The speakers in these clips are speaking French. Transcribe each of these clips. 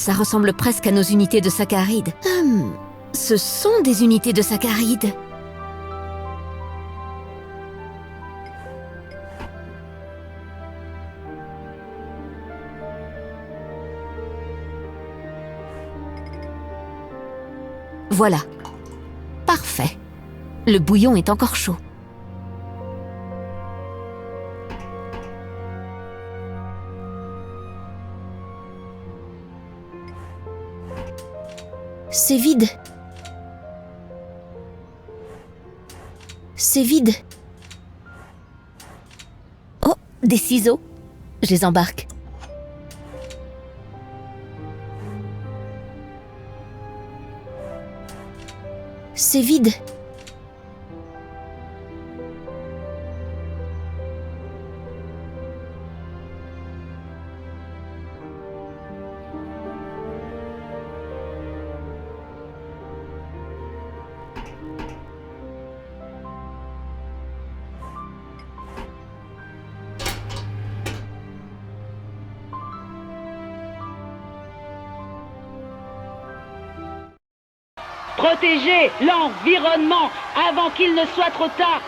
Ça ressemble presque à nos unités de saccharides. Ce sont des unités de saccharides. Voilà. Parfait. Le bouillon est encore chaud. C'est vide. C'est vide. Oh, des ciseaux. Je les embarque. C'est vide. Protégez l'environnement avant qu'il ne soit trop tard.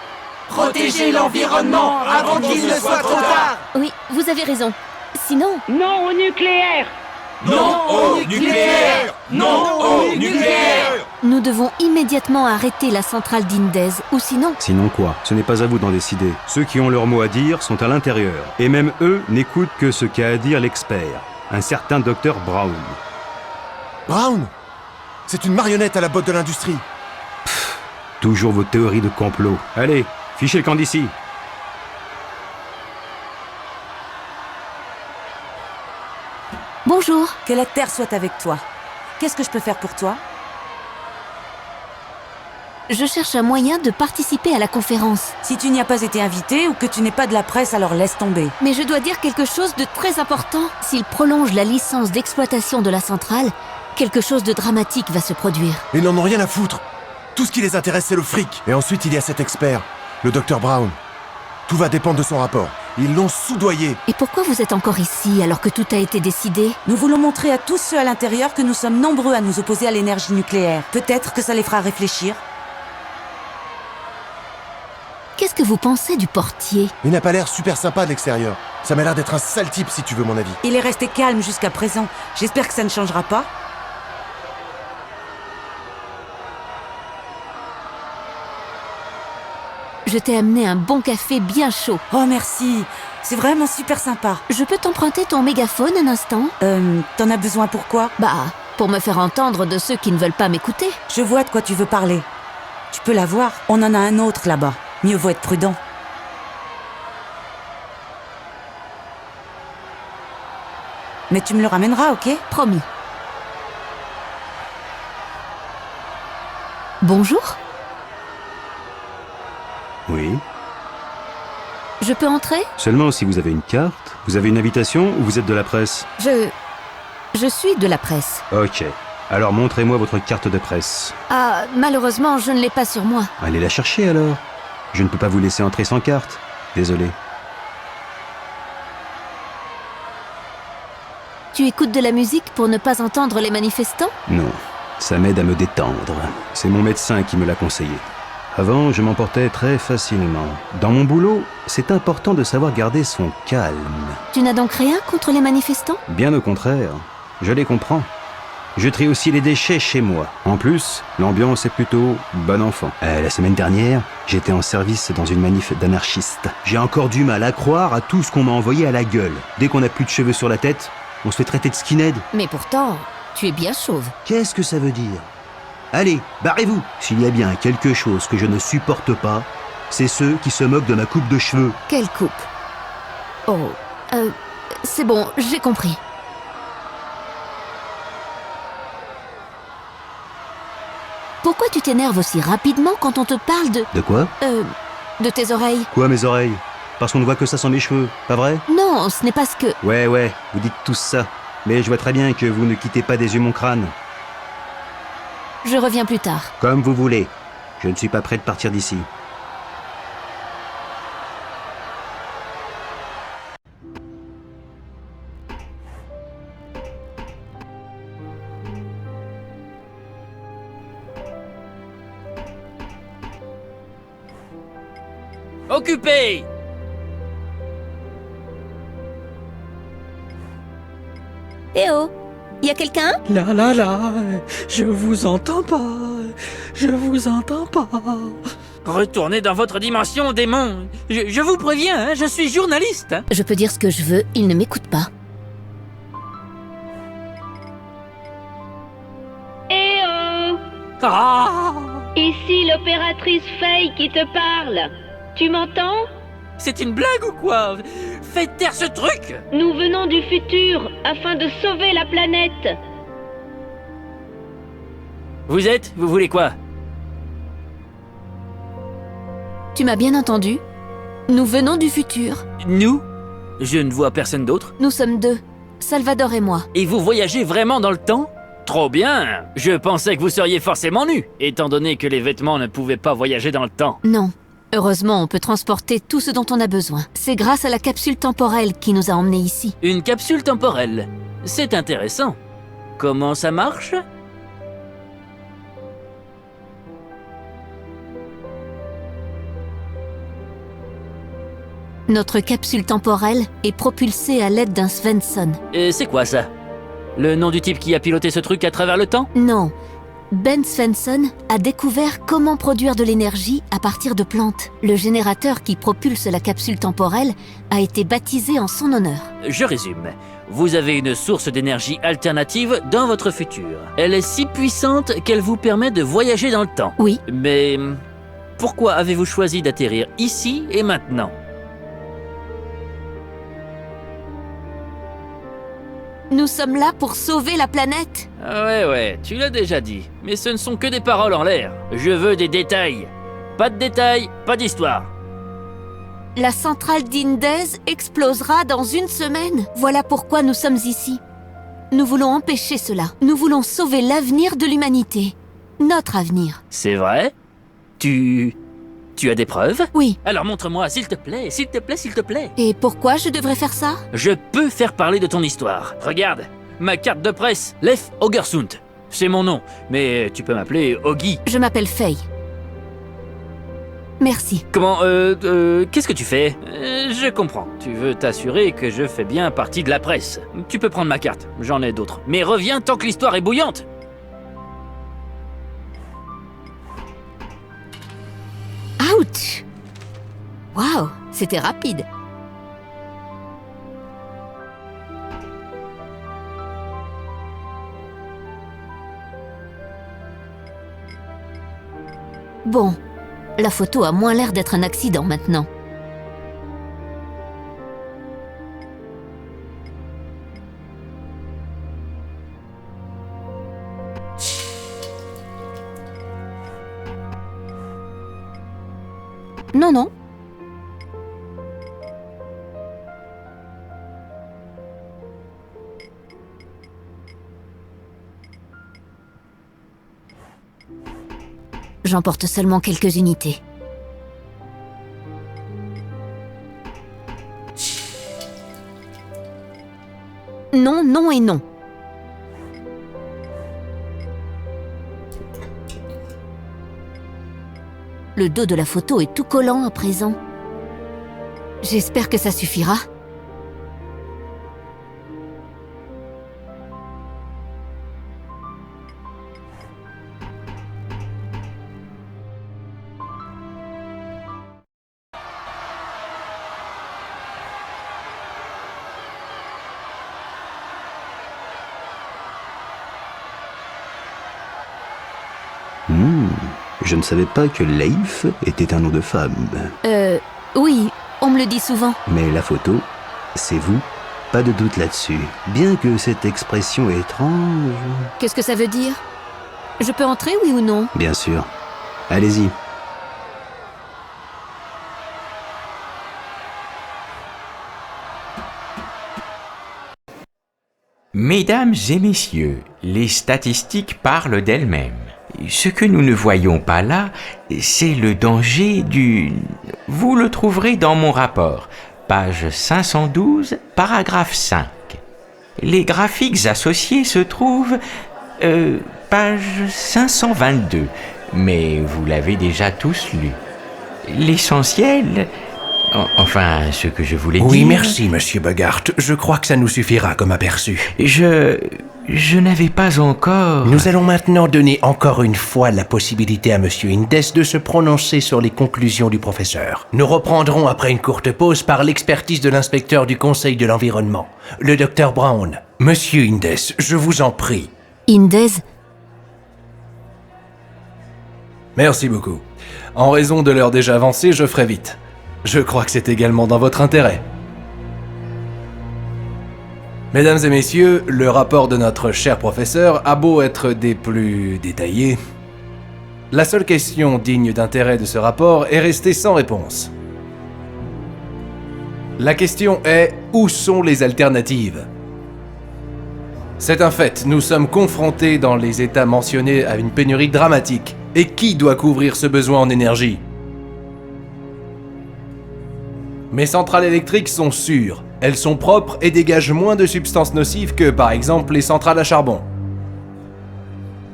Protégez l'environnement avant qu'il ne soit trop tard. Oui, vous avez raison. Sinon... Non au nucléaire. Non au nucléaire. Non au nucléaire. Nous devons immédiatement arrêter la centrale d'Indez, ou sinon... Sinon quoi? Ce n'est pas à vous d'en décider. Ceux qui ont leur mot à dire sont à l'intérieur. Et même eux n'écoutent que ce qu'a à dire l'expert, un certain Dr Brown. Brown? C'est une marionnette à la botte de l'industrie. Toujours vos théories de complot. Allez, fichez le camp d'ici. Bonjour. Que la Terre soit avec toi. Qu'est-ce que je peux faire pour toi? Je cherche un moyen de participer à la conférence. Si tu n'y as pas été invité ou que tu n'es pas de la presse, alors laisse tomber. Mais je dois dire quelque chose de très important. S'il prolonge la licence d'exploitation de la centrale, quelque chose de dramatique va se produire. Ils n'en ont rien à foutre. Tout ce qui les intéresse, c'est le fric. Et ensuite, il y a cet expert, le Dr Brown. Tout va dépendre de son rapport. Ils l'ont soudoyé. Et pourquoi vous êtes encore ici alors que tout a été décidé? Nous voulons montrer à tous ceux à l'intérieur que nous sommes nombreux à nous opposer à l'énergie nucléaire. Peut-être que ça les fera réfléchir. Qu'est-ce que vous pensez du portier? Il n'a pas l'air super sympa de l'extérieur. Ça m'a l'air d'être un sale type, si tu veux mon avis. Il est resté calme jusqu'à présent. J'espère que ça ne changera pas. Je t'ai amené un bon café bien chaud. Oh merci, c'est vraiment super sympa. Je peux t'emprunter ton mégaphone un instant? T'en as besoin pourquoi? Bah, pour me faire entendre de ceux qui ne veulent pas m'écouter. Je vois de quoi tu veux parler. Tu peux l'avoir, on en a un autre là-bas. Mieux vaut être prudent. Mais tu me le ramèneras, ok? Promis. Bonjour. Oui. Je peux entrer? Seulement si vous avez une carte, vous avez une invitation ou vous êtes de la presse? Je suis de la presse. Ok. Alors montrez-moi votre carte de presse. Ah, malheureusement, je ne l'ai pas sur moi. Allez la chercher alors. Je ne peux pas vous laisser entrer sans carte. Désolé. Tu écoutes de la musique pour ne pas entendre les manifestants? Non, ça m'aide à me détendre. C'est mon médecin qui me l'a conseillé. Avant, je m'emportais très facilement. Dans mon boulot, c'est important de savoir garder son calme. Tu n'as donc rien contre les manifestants? Bien au contraire, je les comprends. Je trie aussi les déchets chez moi. En plus, l'ambiance est plutôt bon enfant. La semaine dernière, j'étais en service dans une manif d'anarchistes. J'ai encore du mal à croire à tout ce qu'on m'a envoyé à la gueule. Dès qu'on n'a plus de cheveux sur la tête, on se fait traiter de skinhead. Mais pourtant, tu es bien chauve. Qu'est-ce que ça veut dire? Allez, barrez-vous! S'il y a bien quelque chose que je ne supporte pas, c'est ceux qui se moquent de ma coupe de cheveux. Quelle coupe? Oh, c'est bon, j'ai compris. Pourquoi tu t'énerves aussi rapidement quand on te parle de... De quoi? De tes oreilles? Quoi, mes oreilles? Parce qu'on ne voit que ça sans mes cheveux, pas vrai? Non, ce n'est pas ce que... Ouais, vous dites tous ça. Mais je vois très bien que vous ne quittez pas des yeux mon crâne. Je reviens plus tard. Comme vous voulez. Je ne suis pas prêt de partir d'ici. Occupé! Eh oh, y a quelqu'un? Là, je vous entends pas. Je vous entends pas. Retournez dans votre dimension, démon. Je vous préviens, hein, je suis journaliste. Hein. Je peux dire ce que je veux, il ne m'écoute pas. Eh oh! Ah! Ici l'opératrice Faye qui te parle. Tu m'entends? C'est une blague ou quoi? Faites taire ce truc! Nous venons du futur afin de sauver la planète. Vous voulez quoi? Tu m'as bien entendu? Nous venons du futur. Nous? Je ne vois personne d'autre. Nous sommes deux, Salvador et moi. Et vous voyagez vraiment dans le temps? Trop bien! Je pensais que vous seriez forcément nus, étant donné que les vêtements ne pouvaient pas voyager dans le temps. Non. Heureusement, on peut transporter tout ce dont on a besoin. C'est grâce à la capsule temporelle qui nous a emmenés ici. Une capsule temporelle. C'est intéressant. Comment ça marche? Notre capsule temporelle est propulsée à l'aide d'un Svensson. Et c'est quoi ça? Le nom du type qui a piloté ce truc à travers le temps? Non. Ben Svensson a découvert comment produire de l'énergie à partir de plantes. Le générateur qui propulse la capsule temporelle a été baptisé en son honneur. Je résume. Vous avez une source d'énergie alternative dans votre futur. Elle est si puissante qu'elle vous permet de voyager dans le temps. Oui. Mais pourquoi avez-vous choisi d'atterrir ici et maintenant? Nous sommes là pour sauver la planète. Ouais, tu l'as déjà dit. Mais ce ne sont que des paroles en l'air. Je veux des détails. Pas de détails, pas d'histoire. La centrale d'Indez explosera dans 1 semaine. Voilà pourquoi nous sommes ici. Nous voulons empêcher cela. Nous voulons sauver l'avenir de l'humanité. Notre avenir. C'est vrai? Tu as des preuves? Oui. Alors montre-moi, s'il te plaît, s'il te plaît, s'il te plaît. Et pourquoi je devrais faire ça? Je peux faire parler de ton histoire. Regarde, ma carte de presse, Leif Hogersund. C'est mon nom, mais tu peux m'appeler Oggy. Je m'appelle Faye. Merci. Comment, qu'est-ce que tu fais? Je comprends. Tu veux t'assurer que je fais bien partie de la presse. Tu peux prendre ma carte, j'en ai d'autres. Mais reviens tant que l'histoire est bouillante. Ouch! Waouh, c'était rapide. Bon, la photo a moins l'air d'être un accident maintenant. Non. J'emporte seulement quelques unités. Non et non. Le dos de la photo est tout collant à présent. J'espère que ça suffira. Je ne savais pas que Leif était un nom de femme. Oui, on me le dit souvent. Mais la photo, c'est vous, pas de doute là-dessus. Bien que cette expression est étrange... Qu'est-ce que ça veut dire? Je peux entrer, oui ou non? Bien sûr. Allez-y. Mesdames et messieurs, les statistiques parlent d'elles-mêmes. Ce que nous ne voyons pas là, c'est le danger du... Vous le trouverez dans mon rapport, page 512, paragraphe 5. Les graphiques associés se trouvent... page 522, mais vous l'avez déjà tous lu. l'essentiel... Enfin, ce que je voulais dire... Oui, merci, monsieur Bogart. Je crois que ça nous suffira comme aperçu. Je n'avais pas encore... Nous allons maintenant donner encore une fois la possibilité à monsieur Indes de se prononcer sur les conclusions du professeur. Nous reprendrons après une courte pause par l'expertise de l'inspecteur du Conseil de l'environnement, le docteur Brown. Monsieur Indes, je vous en prie. Indes, Merci beaucoup. En raison de l'heure déjà avancée, je ferai vite. Je crois que c'est également dans votre intérêt. Mesdames et messieurs, le rapport de notre cher professeur a beau être des plus détaillés. La seule question digne d'intérêt de ce rapport est restée sans réponse. La question est, où sont les alternatives ? C'est un fait, nous sommes confrontés dans les États mentionnés à une pénurie dramatique. Et qui doit couvrir ce besoin en énergie ? Mes centrales électriques sont sûres, elles sont propres et dégagent moins de substances nocives que, par exemple, les centrales à charbon.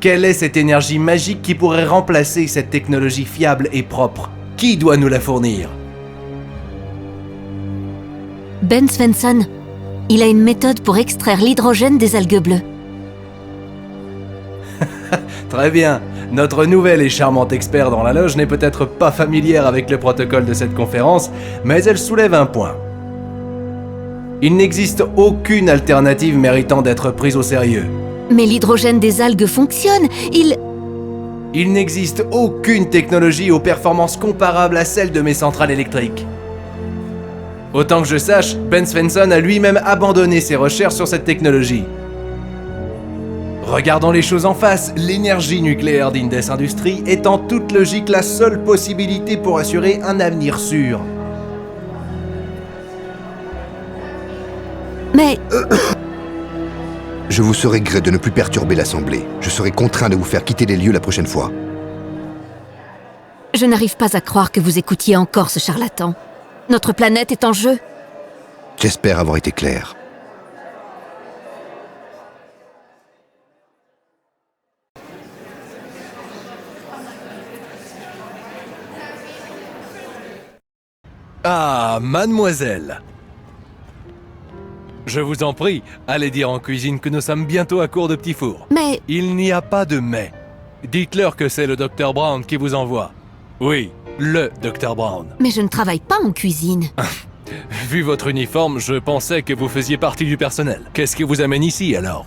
Quelle est cette énergie magique qui pourrait remplacer cette technologie fiable et propre ? Qui doit nous la fournir ? Ben Svensson, il a une méthode pour extraire l'hydrogène des algues bleues. Très bien. Notre nouvelle et charmante expert dans la loge n'est peut-être pas familière avec le protocole de cette conférence, mais elle soulève un point. Il n'existe aucune alternative méritant d'être prise au sérieux. Mais l'hydrogène des algues fonctionne, Il n'existe aucune technologie aux performances comparables à celles de mes centrales électriques. Autant que je sache, Ben Svensson a lui-même abandonné ses recherches sur cette technologie. Regardons les choses en face, l'énergie nucléaire d'Indes Industries est en toute logique la seule possibilité pour assurer un avenir sûr. Mais... Je vous serai gré de ne plus perturber l'Assemblée. Je serai contraint de vous faire quitter les lieux la prochaine fois. Je n'arrive pas à croire que vous écoutiez encore ce charlatan. Notre planète est en jeu. J'espère avoir été clair. Ah, mademoiselle! Je vous en prie, allez dire en cuisine que nous sommes bientôt à court de petits fours. Mais... Il n'y a pas de mais. Dites-leur que c'est le Dr Brown qui vous envoie. Oui, le Dr Brown. Mais je ne travaille pas en cuisine. Vu votre uniforme, je pensais que vous faisiez partie du personnel. Qu'est-ce qui vous amène ici, alors?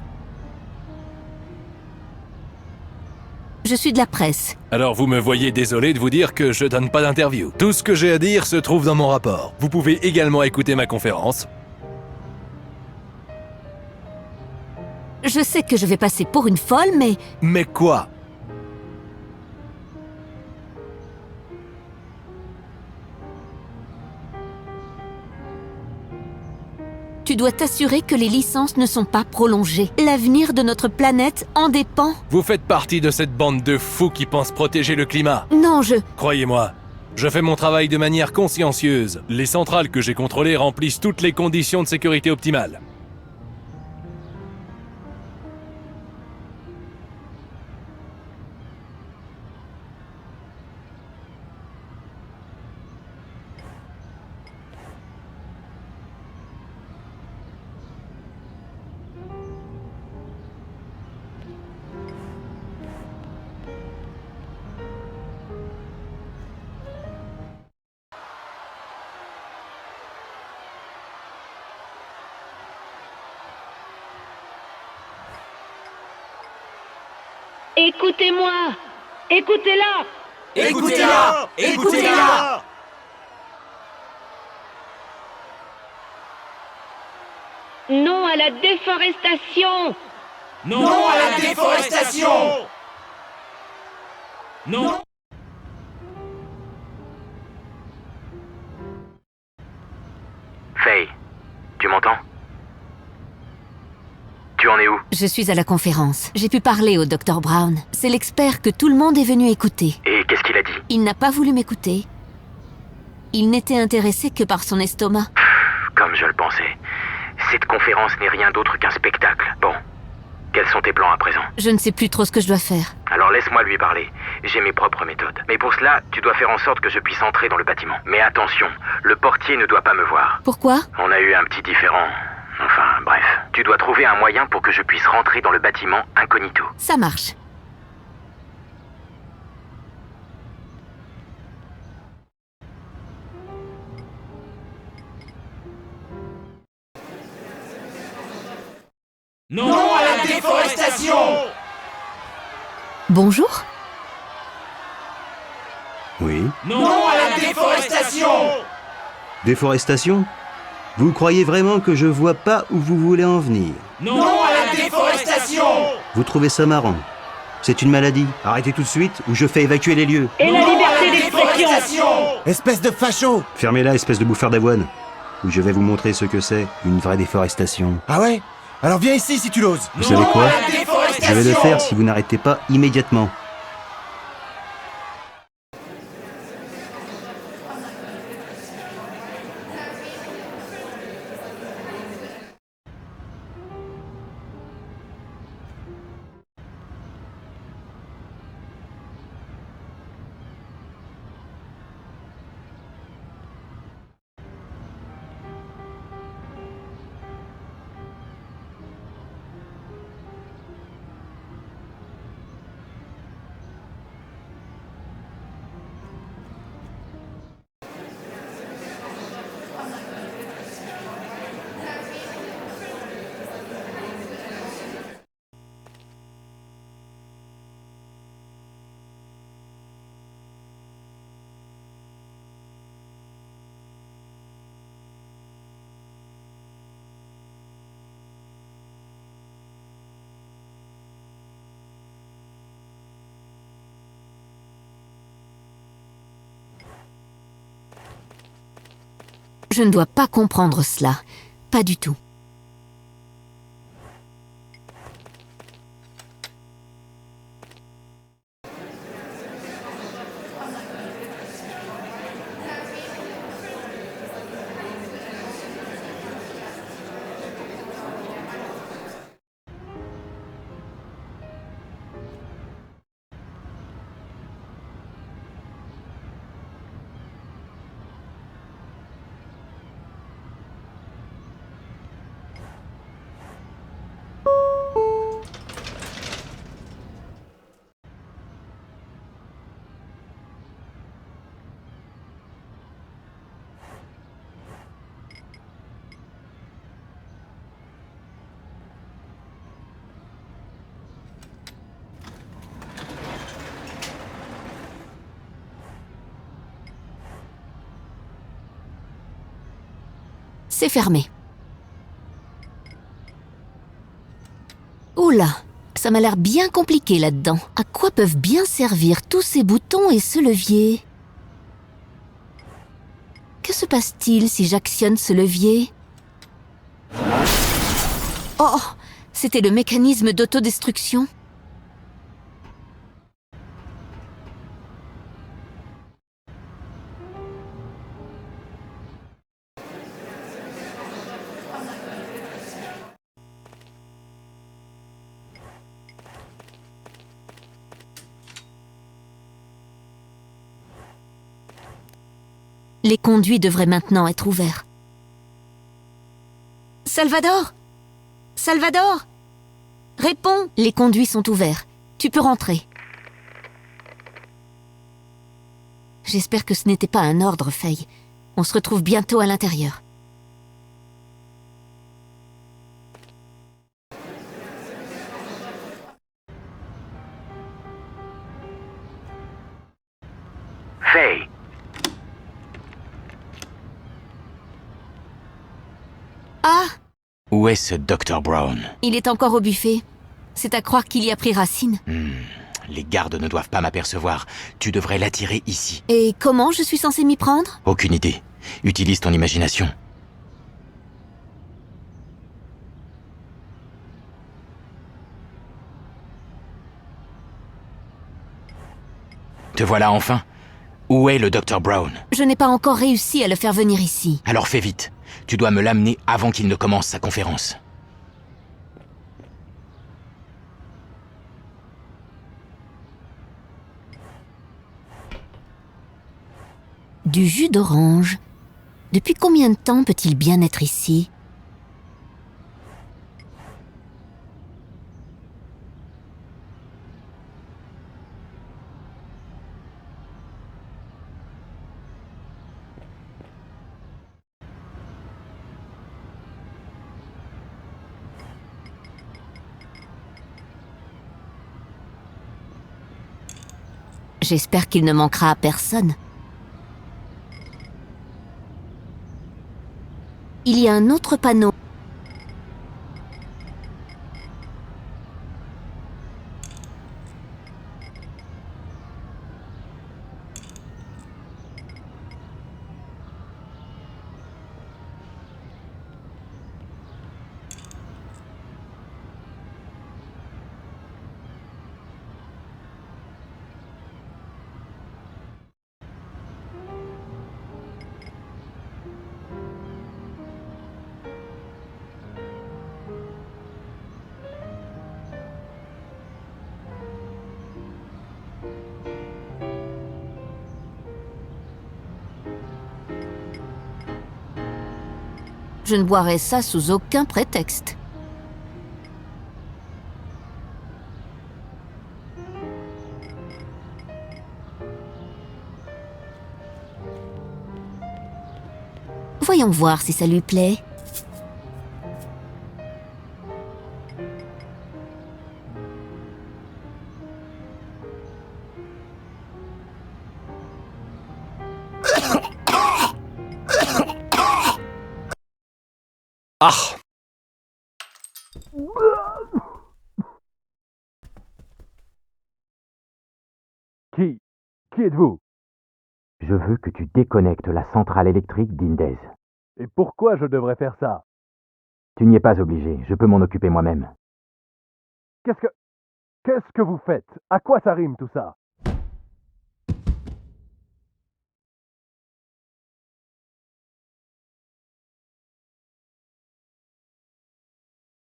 Je suis de la presse. Alors vous me voyez désolé de vous dire que je donne pas d'interview. Tout ce que j'ai à dire se trouve dans mon rapport. Vous pouvez également écouter ma conférence. Je sais que je vais passer pour une folle, mais... Mais quoi? Tu dois t'assurer que les licences ne sont pas prolongées. L'avenir de notre planète en dépend. Vous faites partie de cette bande de fous qui pensent protéger le climat. Non, Croyez-moi, je fais mon travail de manière consciencieuse. Les centrales que j'ai contrôlées remplissent toutes les conditions de sécurité optimales. Écoutez-moi! Écoutez-la! Écoutez-la! Écoutez-la! Non à la déforestation! Non à la déforestation! Non! Faye, tu m'entends? Tu en es où? Je suis à la conférence. J'ai pu parler au Dr Brown. C'est l'expert que tout le monde est venu écouter. Et qu'est-ce qu'il a dit? Il n'a pas voulu m'écouter. Il n'était intéressé que par son estomac. Comme je le pensais. Cette conférence n'est rien d'autre qu'un spectacle. Bon, quels sont tes plans à présent? Je ne sais plus trop ce que je dois faire. Alors laisse-moi lui parler. j'ai mes propres méthodes. Mais pour cela, tu dois faire en sorte que je puisse entrer dans le bâtiment. Mais attention, le portier ne doit pas me voir. Pourquoi? On a eu un petit différend. Enfin, bref. Tu dois trouver un moyen pour que je puisse rentrer dans le bâtiment incognito. Ça marche. Non à la déforestation! Bonjour? Oui. Non à la déforestation! Déforestation? Vous croyez vraiment que je vois pas où vous voulez en venir? Non à la déforestation! Vous trouvez ça marrant? C'est une maladie. Arrêtez tout de suite ou je fais évacuer les lieux. Et la liberté d'expression! Espèce de facho! Fermez-la, espèce de bouffeur d'avoine. Ou je vais vous montrer ce que c'est, une vraie déforestation. Ah ouais? Alors viens ici si tu l'oses. Vous savez quoi? Je vais le faire si vous n'arrêtez pas immédiatement. Je ne dois pas comprendre cela. Pas du tout. C'est fermé. Oula, ça m'a l'air bien compliqué là-dedans. À quoi peuvent bien servir tous ces boutons et ce levier? Que se passe-t-il si j'actionne ce levier? Oh, c'était le mécanisme d'autodestruction. Les conduits devraient maintenant être ouverts. Salvador! Salvador! Réponds! Les conduits sont ouverts. Tu peux rentrer. J'espère que ce n'était pas un ordre, Faye. On se retrouve bientôt à l'intérieur. Faye! Ah! Où est ce Dr. Brown? Il est encore au buffet. C'est à croire qu'il y a pris racine. Les gardes ne doivent pas m'apercevoir. Tu devrais l'attirer ici. Et comment je suis censée m'y prendre? Aucune idée. Utilise ton imagination. Te voilà enfin. Où est le Dr. Brown? Je n'ai pas encore réussi à le faire venir ici. Alors fais vite. Tu dois me l'amener avant qu'il ne commence sa conférence. Du jus d'orange. Depuis combien de temps peut-il bien être ici ? J'espère qu'il ne manquera à personne. Il y a un autre panneau. Je ne boirai ça sous aucun prétexte. Voyons voir si ça lui plaît. Ah! Qui êtes-vous? Je veux que tu déconnectes la centrale électrique d'Indez. Et pourquoi je devrais faire ça? Tu n'y es pas obligé, je peux m'en occuper moi-même. Qu'est-ce que vous faites? À quoi ça rime tout ça?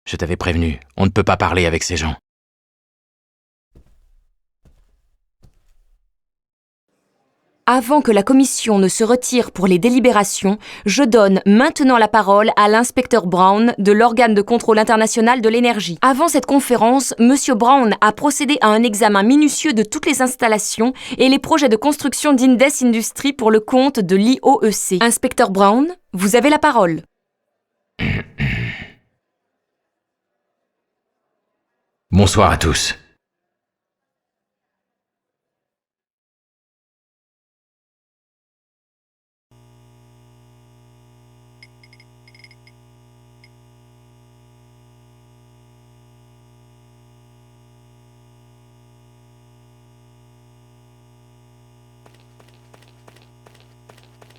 Je t'avais prévenu, on ne peut pas parler avec ces gens. Avant que la commission ne se retire pour les délibérations, je donne maintenant la parole à l'inspecteur Brown de l'organe de contrôle international de l'énergie. Avant cette conférence, Monsieur Brown a procédé à un examen minutieux de toutes les installations et les projets de construction d'Indes Industries pour le compte de l'IOEC. Inspecteur Brown, vous avez la parole. Bonsoir à tous.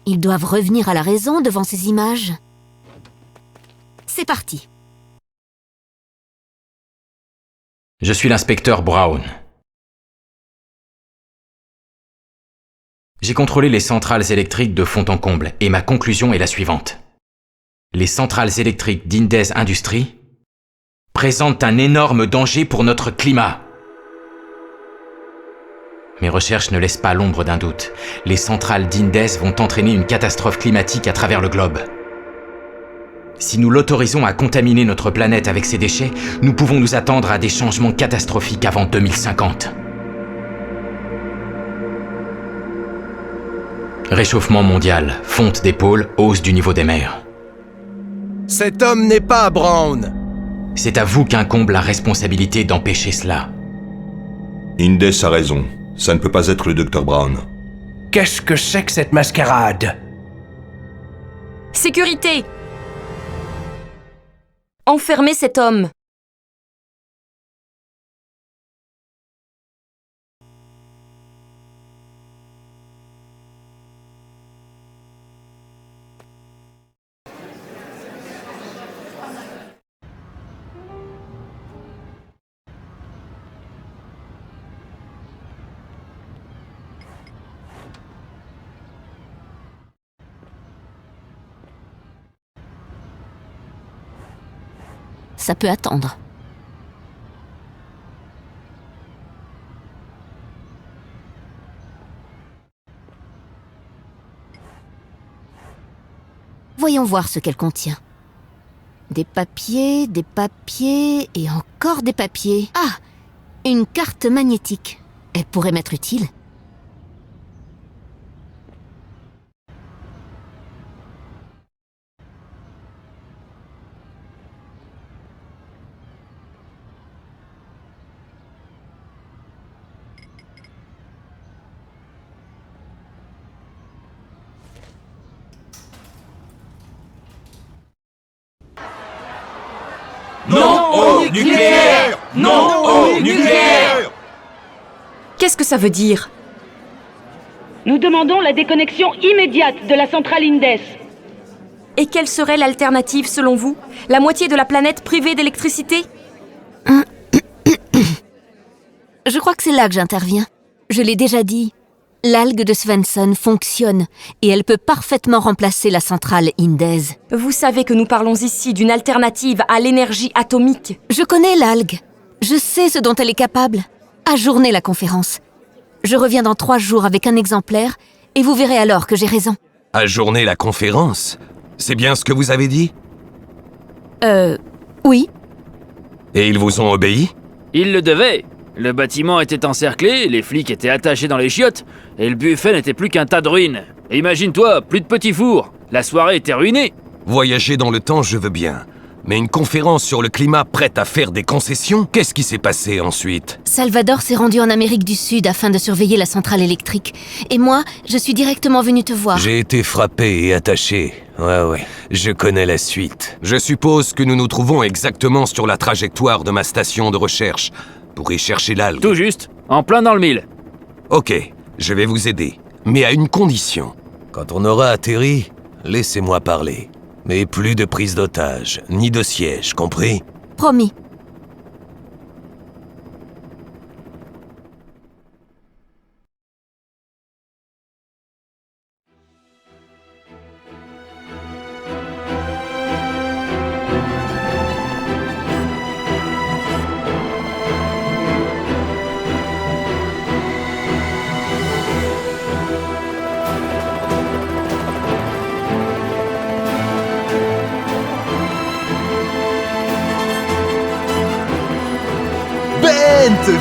Ils doivent revenir à la raison devant ces images. C'est parti. Je suis l'inspecteur Brown. J'ai contrôlé les centrales électriques de fond en comble et ma conclusion est la suivante. Les centrales électriques d'Indez Industries présentent un énorme danger pour notre climat. Mes recherches ne laissent pas l'ombre d'un doute. Les centrales d'Indez vont entraîner une catastrophe climatique à travers le globe. Si nous l'autorisons à contaminer notre planète avec ces déchets, nous pouvons nous attendre à des changements catastrophiques avant 2050. Réchauffement mondial, fonte des pôles, hausse du niveau des mers. Cet homme n'est pas Brown! C'est à vous qu'incombe la responsabilité d'empêcher cela. Indez a raison. Ça ne peut pas être le Dr Brown. Qu'est-ce que c'est que cette mascarade? Sécurité! Enfermez cet homme. Ça peut attendre. Voyons voir ce qu'elle contient. Des papiers et encore des papiers. Ah, une carte magnétique. Elle pourrait m'être utile. Non au nucléaire! Non au nucléaire! Qu'est-ce que ça veut dire? Nous demandons la déconnexion immédiate de la centrale Indes. Et quelle serait l'alternative selon vous? La moitié de la planète privée d'électricité? Je crois que c'est là que j'interviens. Je l'ai déjà dit. L'algue de Svensson fonctionne et elle peut parfaitement remplacer la centrale Indes. Vous savez que nous parlons ici d'une alternative à l'énergie atomique. Je connais l'algue. Je sais ce dont elle est capable. Ajournez la conférence. Je reviens dans 3 jours avec un exemplaire et vous verrez alors que j'ai raison. Ajourner la conférence? C'est bien ce que vous avez dit? Oui. Et ils vous ont obéi? Ils le devaient. Le bâtiment était encerclé, les flics étaient attachés dans les chiottes, et le buffet n'était plus qu'un tas de ruines. Et imagine-toi, plus de petits fours. La soirée était ruinée. Voyager dans le temps, je veux bien. Mais une conférence sur le climat prête à faire des concessions? Qu'est-ce qui s'est passé ensuite? Salvador s'est rendu en Amérique du Sud afin de surveiller la centrale électrique. Et moi, je suis directement venu te voir. J'ai été frappé et attaché. Ouais. Je connais la suite. Je suppose que nous nous trouvons exactement sur la trajectoire de ma station de recherche. Pour y chercher l'algue. Tout juste, en plein dans le mille. Ok, je vais vous aider. Mais à une condition. Quand on aura atterri, laissez-moi parler. Mais plus de prise d'otage, ni de siège, compris? Promis.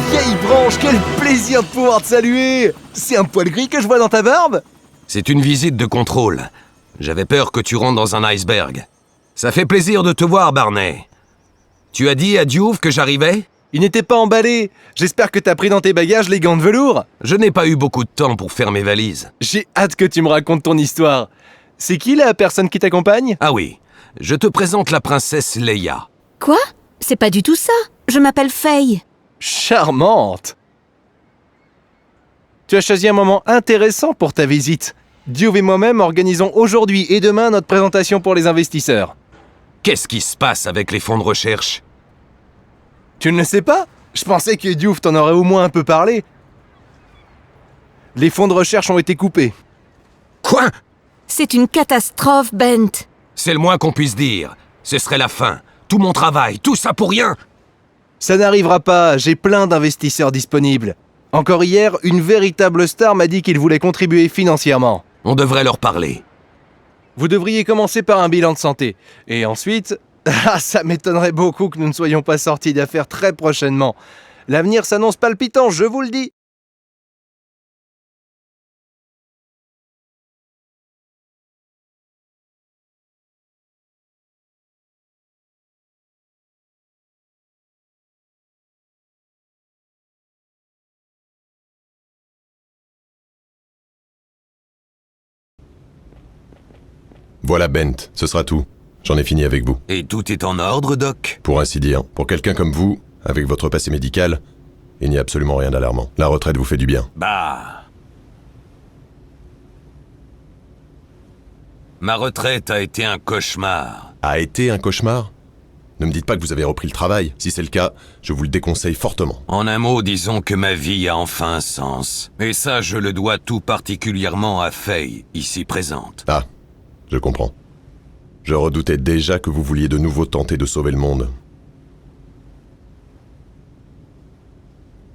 Vieille branche, quel plaisir de pouvoir te saluer! C'est un poil gris que je vois dans ta barbe? C'est une visite de contrôle. J'avais peur que tu rentres dans un iceberg. Ça fait plaisir de te voir, Barney. Tu as dit à Diouf que j'arrivais? Il n'était pas emballé. J'espère que t'as pris dans tes bagages les gants de velours. Je n'ai pas eu beaucoup de temps pour faire mes valises. J'ai hâte que tu me racontes ton histoire. C'est qui la personne qui t'accompagne? Ah oui, je te présente la princesse Leia. Quoi? C'est pas du tout ça. Je m'appelle Faye. Charmante! Tu as choisi un moment intéressant pour ta visite. Diouf et moi-même organisons aujourd'hui et demain notre présentation pour les investisseurs. Qu'est-ce qui se passe avec les fonds de recherche? Tu ne le sais pas? Je pensais que Diouf t'en aurait au moins un peu parlé. Les fonds de recherche ont été coupés. Quoi? C'est une catastrophe, Bent. C'est le moins qu'on puisse dire. Ce serait la fin. Tout mon travail, tout ça pour rien. Ça n'arrivera pas, j'ai plein d'investisseurs disponibles. Encore hier, une véritable star m'a dit qu'il voulait contribuer financièrement. On devrait leur parler. Vous devriez commencer par un bilan de santé. Et ensuite... ça m'étonnerait beaucoup que nous ne soyons pas sortis d'affaires très prochainement. L'avenir s'annonce palpitant, je vous le dis. Voilà Bent, ce sera tout. J'en ai fini avec vous. Et tout est en ordre, Doc? Pour ainsi dire, pour quelqu'un comme vous, avec votre passé médical, il n'y a absolument rien d'alarmant. La retraite vous fait du bien. Bah... Ma retraite a été un cauchemar. A été un cauchemar? Ne me dites pas que vous avez repris le travail. Si c'est le cas, je vous le déconseille fortement. En un mot, disons que ma vie a enfin un sens. Et ça, je le dois tout particulièrement à Faye, ici présente. Ah, je comprends. Je redoutais déjà que vous vouliez de nouveau tenter de sauver le monde.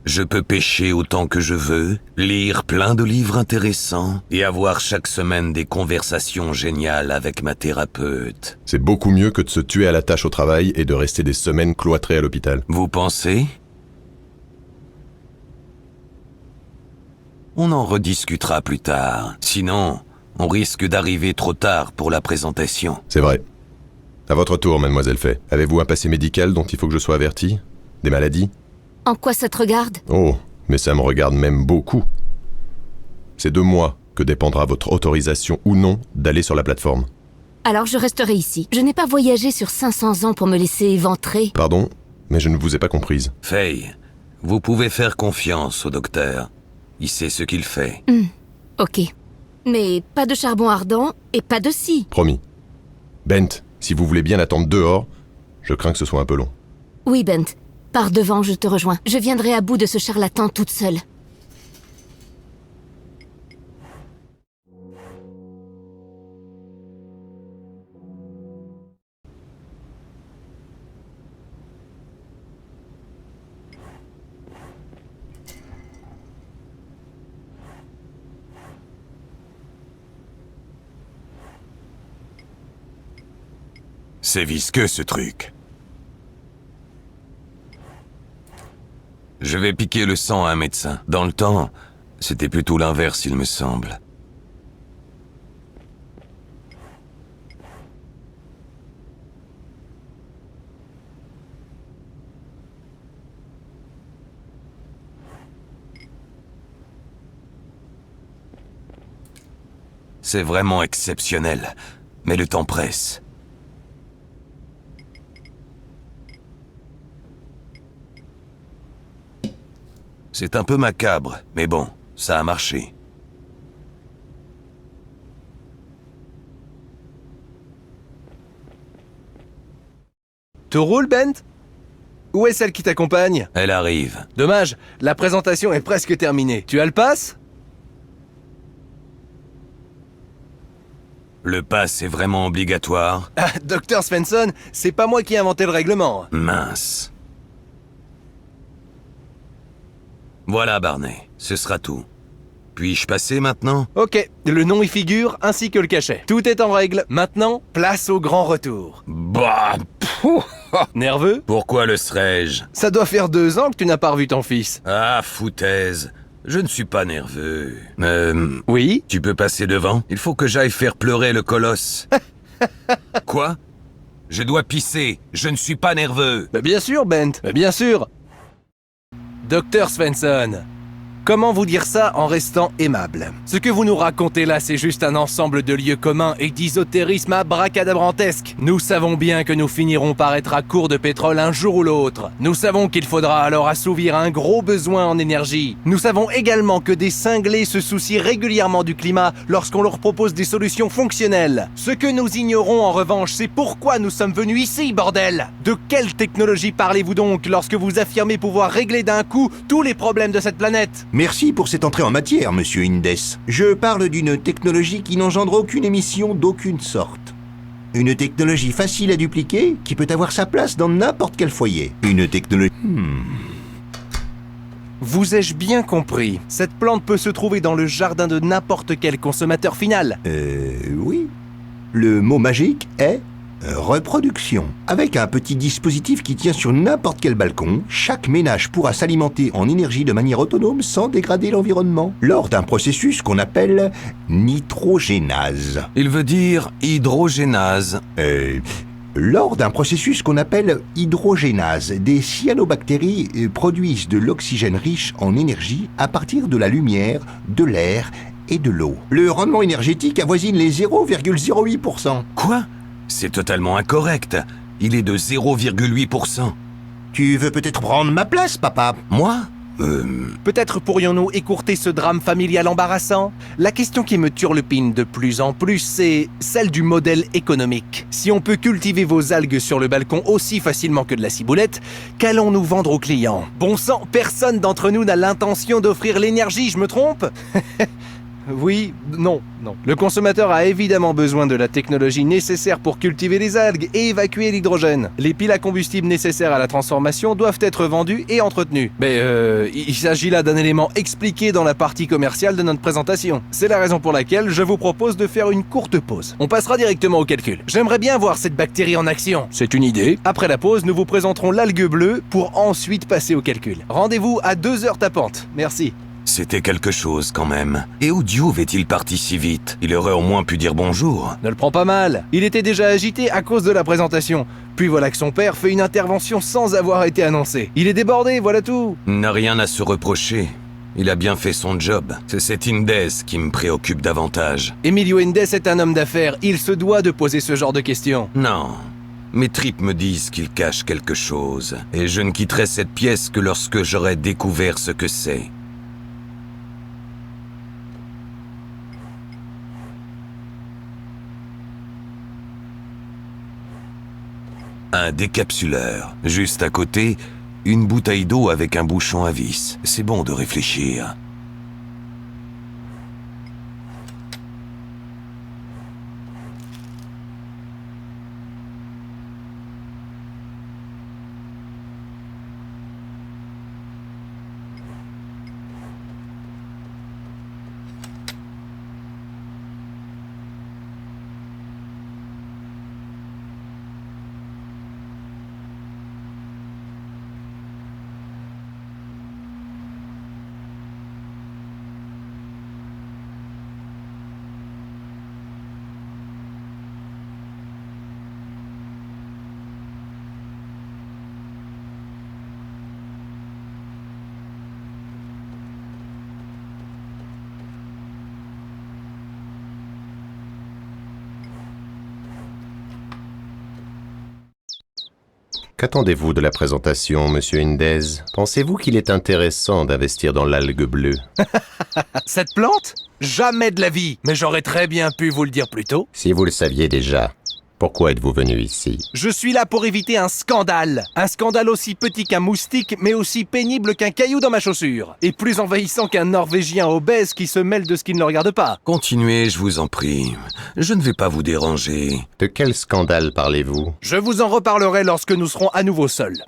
Je peux pêcher autant que je veux, lire plein de livres intéressants et avoir chaque semaine des conversations géniales avec ma thérapeute. C'est beaucoup mieux que de se tuer à la tâche au travail et de rester des semaines cloîtré à l'hôpital. Vous pensez ? On en rediscutera plus tard. Sinon, on risque d'arriver trop tard pour la présentation. C'est vrai. À votre tour, mademoiselle Fay. Avez-vous un passé médical dont il faut que je sois averti ? Des maladies ? En quoi ça te regarde? Oh, mais ça me regarde même beaucoup. C'est de moi que dépendra votre autorisation ou non d'aller sur la plateforme. Alors je resterai ici. Je n'ai pas voyagé sur 500 ans pour me laisser éventrer. Pardon, mais je ne vous ai pas comprise. Faye, vous pouvez faire confiance au docteur. Il sait ce qu'il fait. Ok. Mais pas de charbon ardent et pas de scie. Promis. Bent, si vous voulez bien attendre dehors, je crains que ce soit un peu long. Oui, Bent. Par devant, je te rejoins. Je viendrai à bout de ce charlatan toute seule. C'est visqueux ce truc. Je vais piquer le sang à un médecin. Dans le temps, c'était plutôt l'inverse, il me semble. C'est vraiment exceptionnel, mais le temps presse. C'est un peu macabre, mais bon, ça a marché. Tout roule, Bent? Où est celle qui t'accompagne? Elle arrive. Dommage, la présentation est presque terminée. Tu as le pass? Le pass est vraiment obligatoire? Ah, Dr. Svensson, c'est pas moi qui ai inventé le règlement. Mince. Voilà, Barney, ce sera tout. Puis-je passer maintenant? Ok, le nom y figure, ainsi que le cachet. Tout est en règle. Maintenant, place au grand retour. Bah, Nerveux? Pourquoi le serais-je? Ça doit faire 2 ans que tu n'as pas revu ton fils. Ah, foutaise. Je ne suis pas nerveux. Oui? Tu peux passer devant? Il faut que j'aille faire pleurer le colosse. Quoi? Je dois pisser. Je ne suis pas nerveux. Bah bien sûr, Bent. Bah bien sûr. Dr. Svensson, comment vous dire ça en restant aimable? Ce que vous nous racontez là, c'est juste un ensemble de lieux communs et d'ésotérisme abracadabrantesque. Nous savons bien que nous finirons par être à court de pétrole un jour ou l'autre. Nous savons qu'il faudra alors assouvir un gros besoin en énergie. Nous savons également que des cinglés se soucient régulièrement du climat lorsqu'on leur propose des solutions fonctionnelles. Ce que nous ignorons en revanche, c'est pourquoi nous sommes venus ici, bordel! De quelle technologie parlez-vous donc lorsque vous affirmez pouvoir régler d'un coup tous les problèmes de cette planète? Merci pour cette entrée en matière, monsieur Indes. Je parle d'une technologie qui n'engendre aucune émission d'aucune sorte. Une technologie facile à dupliquer qui peut avoir sa place dans n'importe quel foyer. Une technologie... Vous ai-je bien compris? Cette plante peut se trouver dans le jardin de n'importe quel consommateur final. Oui. Le mot magique est... reproduction. Avec un petit dispositif qui tient sur n'importe quel balcon, chaque ménage pourra s'alimenter en énergie de manière autonome sans dégrader l'environnement, lors d'un processus qu'on appelle nitrogénase. Il veut dire hydrogénase. Lors d'un processus qu'on appelle hydrogénase, des cyanobactéries produisent de l'oxygène riche en énergie à partir de la lumière, de l'air et de l'eau. Le rendement énergétique avoisine les 0,08%. Quoi? C'est totalement incorrect. Il est de 0,8%. Tu veux peut-être prendre ma place, papa? Moi? Peut-être pourrions-nous écourter ce drame familial embarrassant? La question qui me turlupine de plus en plus, c'est celle du modèle économique. Si on peut cultiver vos algues sur le balcon aussi facilement que de la ciboulette, qu'allons-nous vendre aux clients? Bon sang, personne d'entre nous n'a l'intention d'offrir l'énergie, je me trompe? oui, non. Le consommateur a évidemment besoin de la technologie nécessaire pour cultiver les algues et évacuer l'hydrogène. Les piles à combustible nécessaires à la transformation doivent être vendues et entretenues. Mais il s'agit là d'un élément expliqué dans la partie commerciale de notre présentation. C'est la raison pour laquelle je vous propose de faire une courte pause. On passera directement au calcul. J'aimerais bien voir cette bactérie en action. C'est une idée. Après la pause, nous vous présenterons l'algue bleue pour ensuite passer au calcul. Rendez-vous à 2h tapantes. Merci. C'était quelque chose quand même. Et où Diouf est-il parti si vite? Il aurait au moins pu dire bonjour. Ne le prends pas mal. Il était déjà agité à cause de la présentation. Puis voilà que son père fait une intervention sans avoir été annoncé. Il est débordé, voilà tout. N'a rien à se reprocher. Il a bien fait son job. C'est cet Indez qui me préoccupe davantage. Emilio Indez est un homme d'affaires. Il se doit de poser ce genre de questions. Non. Mes tripes me disent qu'il cache quelque chose. Et je ne quitterai cette pièce que lorsque j'aurai découvert ce que c'est. Un décapsuleur. Juste à côté, une bouteille d'eau avec un bouchon à vis. C'est bon de réfléchir. Qu'attendez-vous de la présentation, monsieur Indez? Pensez-vous qu'il est intéressant d'investir dans l'algue bleue? Cette plante? Jamais de la vie. Mais j'aurais très bien pu vous le dire plus tôt. Si vous le saviez déjà, pourquoi êtes-vous venu ici? Je suis là pour éviter un scandale. Un scandale aussi petit qu'un moustique, mais aussi pénible qu'un caillou dans ma chaussure. Et plus envahissant qu'un Norvégien obèse qui se mêle de ce qui ne le regarde pas. Continuez, je vous en prie. Je ne vais pas vous déranger. De quel scandale parlez-vous? Je vous en reparlerai lorsque nous serons à nouveau seuls.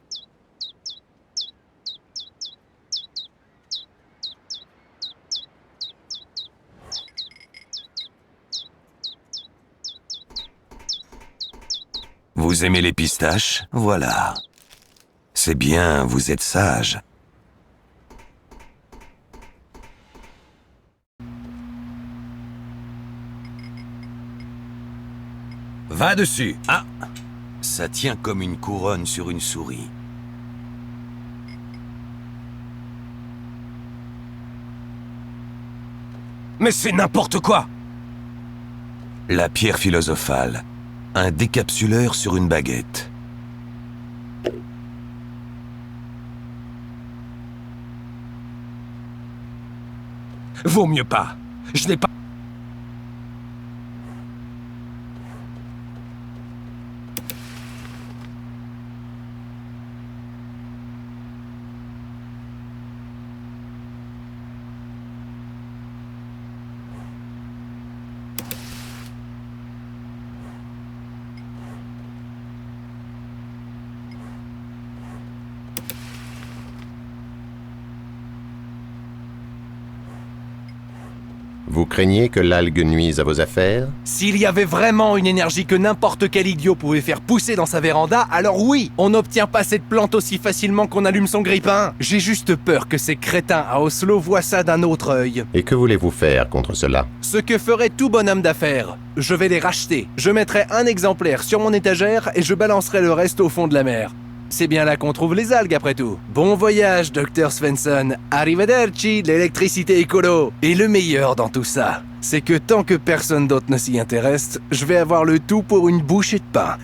Vous aimez les pistaches? Voilà. C'est bien, vous êtes sage. Va dessus. Ah! Ça tient comme une couronne sur une souris. Mais c'est n'importe quoi! La pierre philosophale. Un décapsuleur sur une baguette. Vaut mieux pas. Je n'ai pas... Vous craignez que l'algue nuise à vos affaires? S'il y avait vraiment une énergie que n'importe quel idiot pouvait faire pousser dans sa véranda, alors oui, on n'obtient pas cette plante aussi facilement qu'on allume son grille-pain. J'ai juste peur que ces crétins à Oslo voient ça d'un autre œil. Et que voulez-vous faire contre cela? Ce que ferait tout bonhomme d'affaires. Je vais les racheter. Je mettrai un exemplaire sur mon étagère et je balancerai le reste au fond de la mer. C'est bien là qu'on trouve les algues après tout. Bon voyage, Dr Svensson. Arrivederci, l'électricité écolo. Et le meilleur dans tout ça, c'est que tant que personne d'autre ne s'y intéresse, je vais avoir le tout pour une bouchée de pain.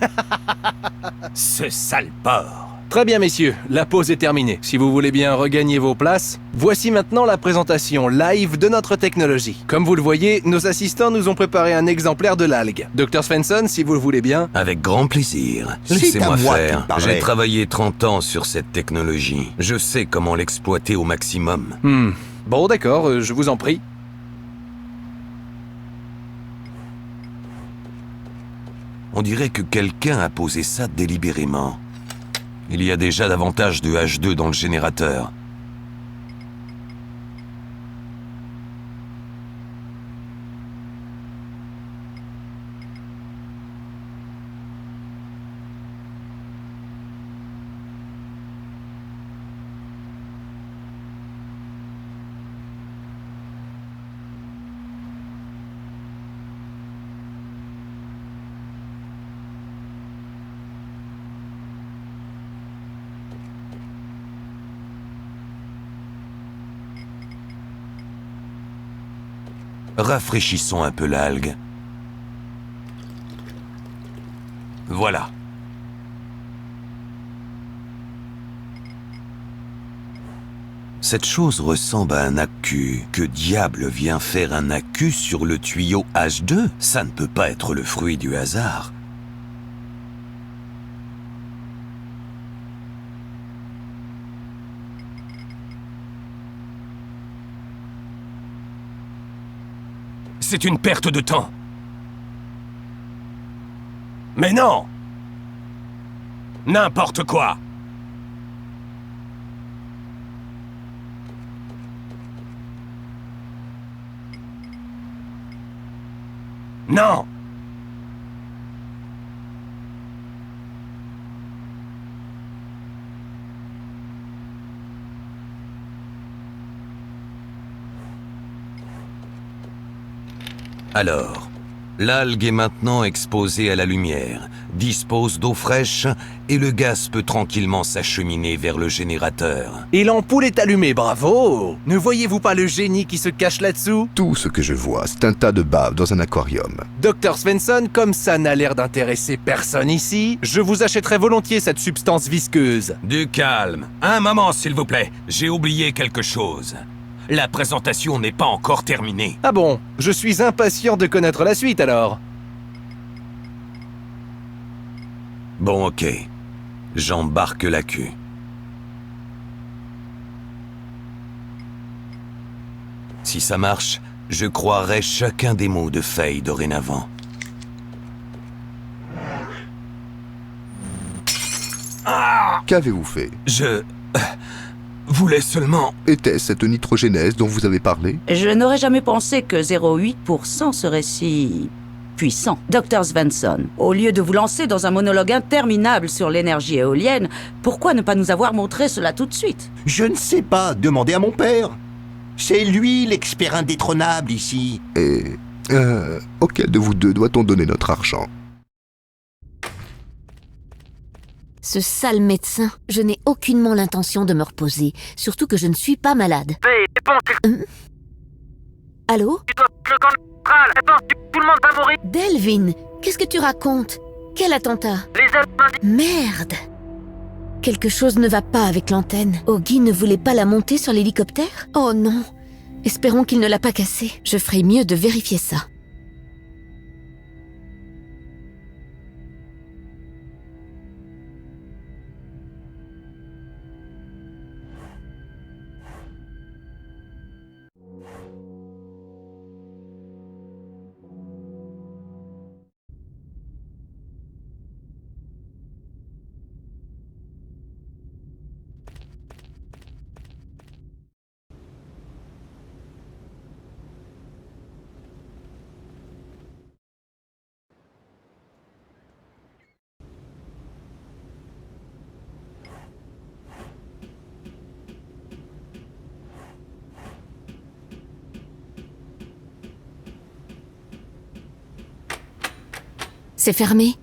Ce sale porc. Très bien, messieurs, la pause est terminée. Si vous voulez bien regagner vos places, voici maintenant la présentation live de notre technologie. Comme vous le voyez, nos assistants nous ont préparé un exemplaire de l'algue. Dr Svensson, si vous le voulez bien... Avec grand plaisir. Laissez-moi faire. J'ai travaillé 30 ans sur cette technologie. Je sais comment l'exploiter au maximum. Bon, d'accord, je vous en prie. On dirait que quelqu'un a posé ça délibérément. Il y a déjà davantage de H2 dans le générateur. Rafraîchissons un peu l'algue. Voilà. Cette chose ressemble à un accu. Que diable vient faire un accu sur le tuyau H2? Ça ne peut pas être le fruit du hasard. C'est une perte de temps. Mais non! N'importe quoi! Non! Alors, l'algue est maintenant exposée à la lumière, dispose d'eau fraîche et le gaz peut tranquillement s'acheminer vers le générateur. Et l'ampoule est allumée, bravo! Ne voyez-vous pas le génie qui se cache là-dessous? Tout ce que je vois, c'est un tas de bave dans un aquarium. Dr Svensson, comme ça n'a l'air d'intéresser personne ici, je vous achèterai volontiers cette substance visqueuse. Du calme. Un moment, s'il vous plaît. J'ai oublié quelque chose. La présentation n'est pas encore terminée. Ah bon? Je suis impatient de connaître la suite alors. Bon, ok. J'embarque l'accu. Si ça marche, je croirai chacun des mots de Faye dorénavant. Qu'avez-vous fait? Je voulais seulement... Était-ce cette nitrogénèse dont vous avez parlé? Je n'aurais jamais pensé que 0,8% serait si... puissant. Dr Svensson, au lieu de vous lancer dans un monologue interminable sur l'énergie éolienne, pourquoi ne pas nous avoir montré cela tout de suite? Je ne sais pas, demandez à mon père. C'est lui l'expert indétrônable ici. Et... auquel de vous deux doit-on donner notre argent? Ce sale médecin, je n'ai aucunement l'intention de me reposer, surtout que je ne suis pas malade. Allô? Tout le monde va mourir. Delvin, qu'est-ce que tu racontes? Quel attentat? Merde! Quelque chose ne va pas avec l'antenne. Augie ne voulait pas la monter sur l'hélicoptère? Oh non! Espérons qu'il ne l'a pas cassée. Je ferai mieux de vérifier ça. C'est fermé?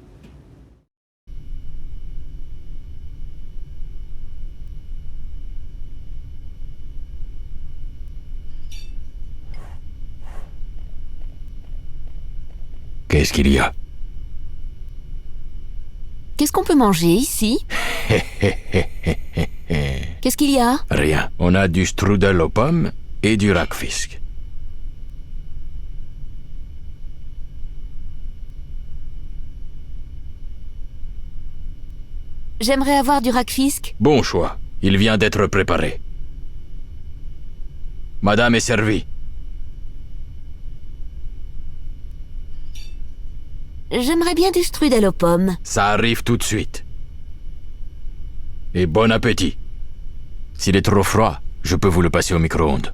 Qu'est-ce qu'il y a? Qu'est-ce qu'on peut manger ici? Qu'est-ce qu'il y a? Rien. On a du strudel aux pommes et du rackfisk. J'aimerais avoir du rackfisk. Bon choix. Il vient d'être préparé. Madame est servie. J'aimerais bien du strudel aux pommes. Ça arrive tout de suite. Et bon appétit. S'il est trop froid, je peux vous le passer au micro-ondes.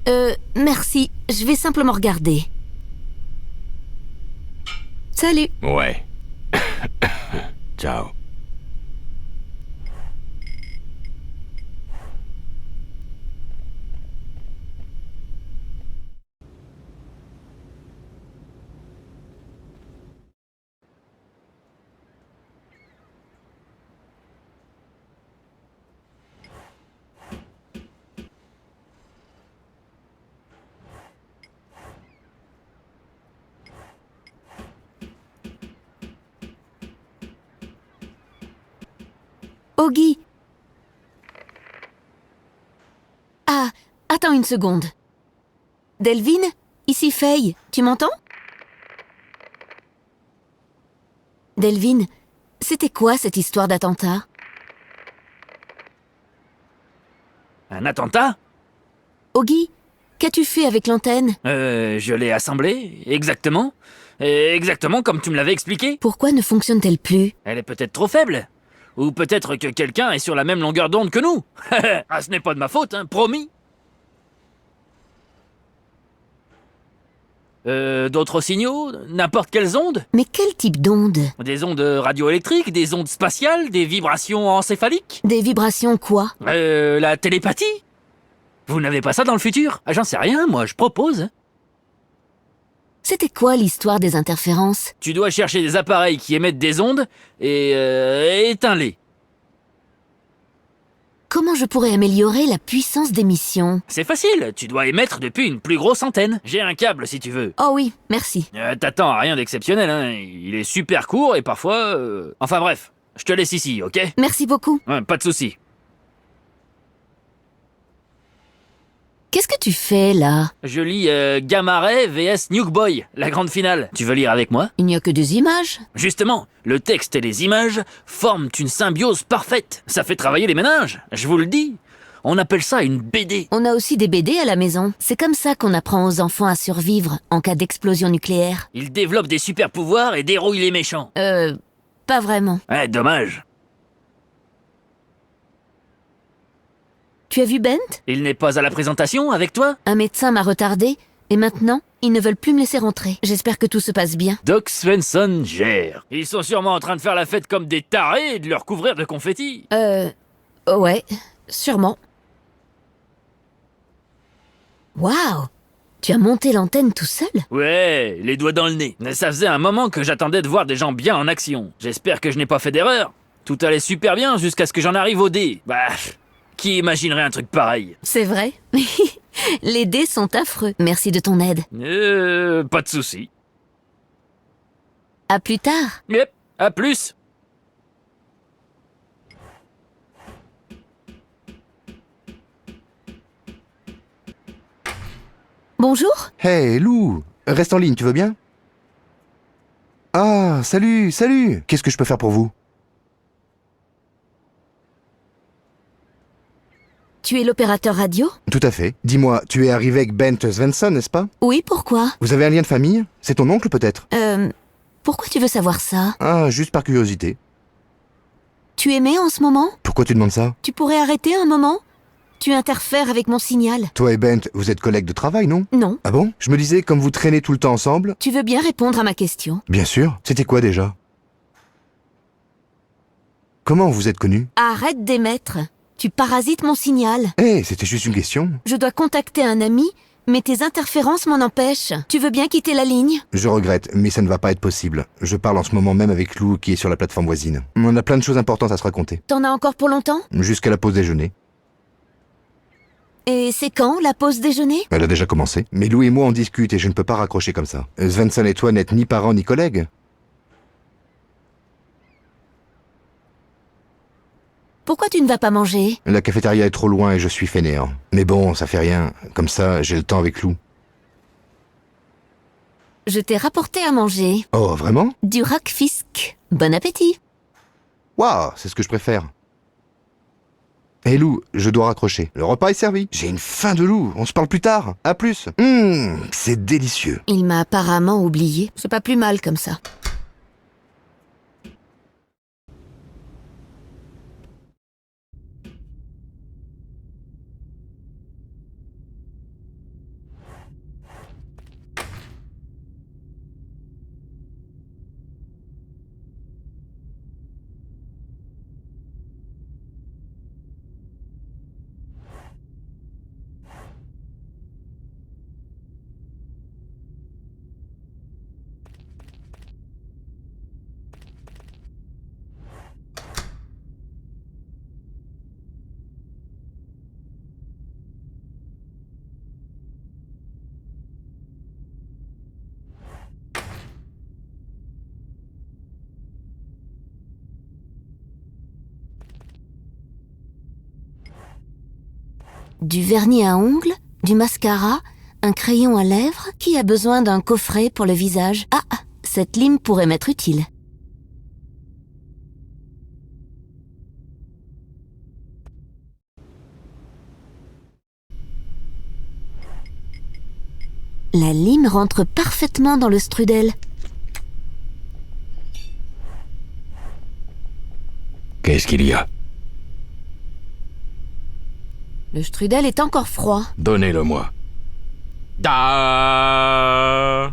Merci. Je vais simplement regarder. Salut. Ouais. Ciao. Augie. Ah, attends une seconde. Delvin, ici Faye, tu m'entends? Delvin, c'était quoi cette histoire d'attentat? Un attentat? Augie, qu'as-tu fait avec l'antenne? Je l'ai assemblée, exactement. Exactement comme tu me l'avais expliqué. Pourquoi ne fonctionne-t-elle plus? Elle est peut-être trop faible. Ou peut-être que quelqu'un est sur la même longueur d'onde que nous. Ah, ce n'est pas de ma faute, hein, promis. D'autres signaux? N'importe quelles ondes? Mais quel type d'ondes? Des ondes radioélectriques, des ondes spatiales, des vibrations encéphaliques? Des vibrations quoi? La télépathie? Vous n'avez pas ça dans le futur? Ah, j'en sais rien, moi, je propose. C'était quoi l'histoire des interférences? Tu dois chercher des appareils qui émettent des ondes et éteins-les. Comment je pourrais améliorer la puissance d'émission? C'est facile, tu dois émettre depuis une plus grosse antenne. J'ai un câble si tu veux. Oh oui, merci. T'attends à rien d'exceptionnel, hein. Il est super court et parfois... Enfin bref, je te laisse ici, ok? Merci beaucoup. Pas de souci. Qu'est-ce que tu fais, là? Je lis Gamma Ray vs Nuke Boy, la grande finale. Tu veux lire avec moi? Il n'y a que des images. Justement, le texte et les images forment une symbiose parfaite. Ça fait travailler les méninges, je vous le dis. On appelle ça une BD. On a aussi des BD à la maison. C'est comme ça qu'on apprend aux enfants à survivre en cas d'explosion nucléaire. Ils développent des super pouvoirs et dérouillent les méchants. Pas vraiment. Ouais, dommage. Tu as vu Bent? Il n'est pas à la présentation avec toi? Un médecin m'a retardé, et maintenant, ils ne veulent plus me laisser rentrer. J'espère que tout se passe bien. Doc Svensson gère. Ils sont sûrement en train de faire la fête comme des tarés et de leur couvrir de confettis. Ouais, sûrement. Waouh! Tu as monté l'antenne tout seul? Ouais, les doigts dans le nez. Mais ça faisait un moment que j'attendais de voir des gens bien en action. J'espère que je n'ai pas fait d'erreur. Tout allait super bien jusqu'à ce que j'en arrive au dé. Bah... Qui imaginerait un truc pareil? C'est vrai. Les dés sont affreux. Merci de ton aide. Pas de souci. À plus tard. Yep, à plus. Bonjour. Hey, Lou, reste en ligne, tu veux bien? Ah, salut, salut. Qu'est-ce que je peux faire pour vous? Tu es l'opérateur radio? Tout à fait. Dis-moi, tu es arrivé avec Bent Svensson, n'est-ce pas? Oui, pourquoi? Vous avez un lien de famille? C'est ton oncle, peut-être? Pourquoi tu veux savoir ça? Ah, juste par curiosité. Tu aimais en ce moment? Pourquoi tu demandes ça? Tu pourrais arrêter un moment? Tu interfères avec mon signal. Toi et Bent, vous êtes collègues de travail, non? Non. Ah bon? Je me disais, comme vous traînez tout le temps ensemble... Tu veux bien répondre à ma question? Bien sûr. C'était quoi, déjà? Comment vous êtes connus? Arrête d'émettre. Tu parasites mon signal. C'était juste une question. Je dois contacter un ami, mais tes interférences m'en empêchent. Tu veux bien quitter la ligne? Je regrette, mais ça ne va pas être possible. Je parle en ce moment même avec Lou, qui est sur la plateforme voisine. On a plein de choses importantes à se raconter. T'en as encore pour longtemps? Jusqu'à la pause déjeuner. Et c'est quand, la pause déjeuner? Elle a déjà commencé. Mais Lou et moi on discute et je ne peux pas raccrocher comme ça. Svensson et toi n'êtes ni parents ni collègues. Pourquoi tu ne vas pas manger? La cafétéria est trop loin et je suis fainéant. Mais bon, ça fait rien. Comme ça, j'ai le temps avec Lou. Je t'ai rapporté à manger. Oh, vraiment? Du roquefisque. Bon appétit. Waouh, c'est ce que je préfère. Hé Lou, je dois raccrocher. Le repas est servi. J'ai une faim de loup. On se parle plus tard. À plus. C'est délicieux. Il m'a apparemment oublié. C'est pas plus mal comme ça. Du vernis à ongles, du mascara, un crayon à lèvres. Qui a besoin d'un coffret pour le visage? Ah, cette lime pourrait m'être utile. La lime rentre parfaitement dans le strudel. Qu'est-ce qu'il y a? Le strudel est encore froid. Donnez-le-moi. Da.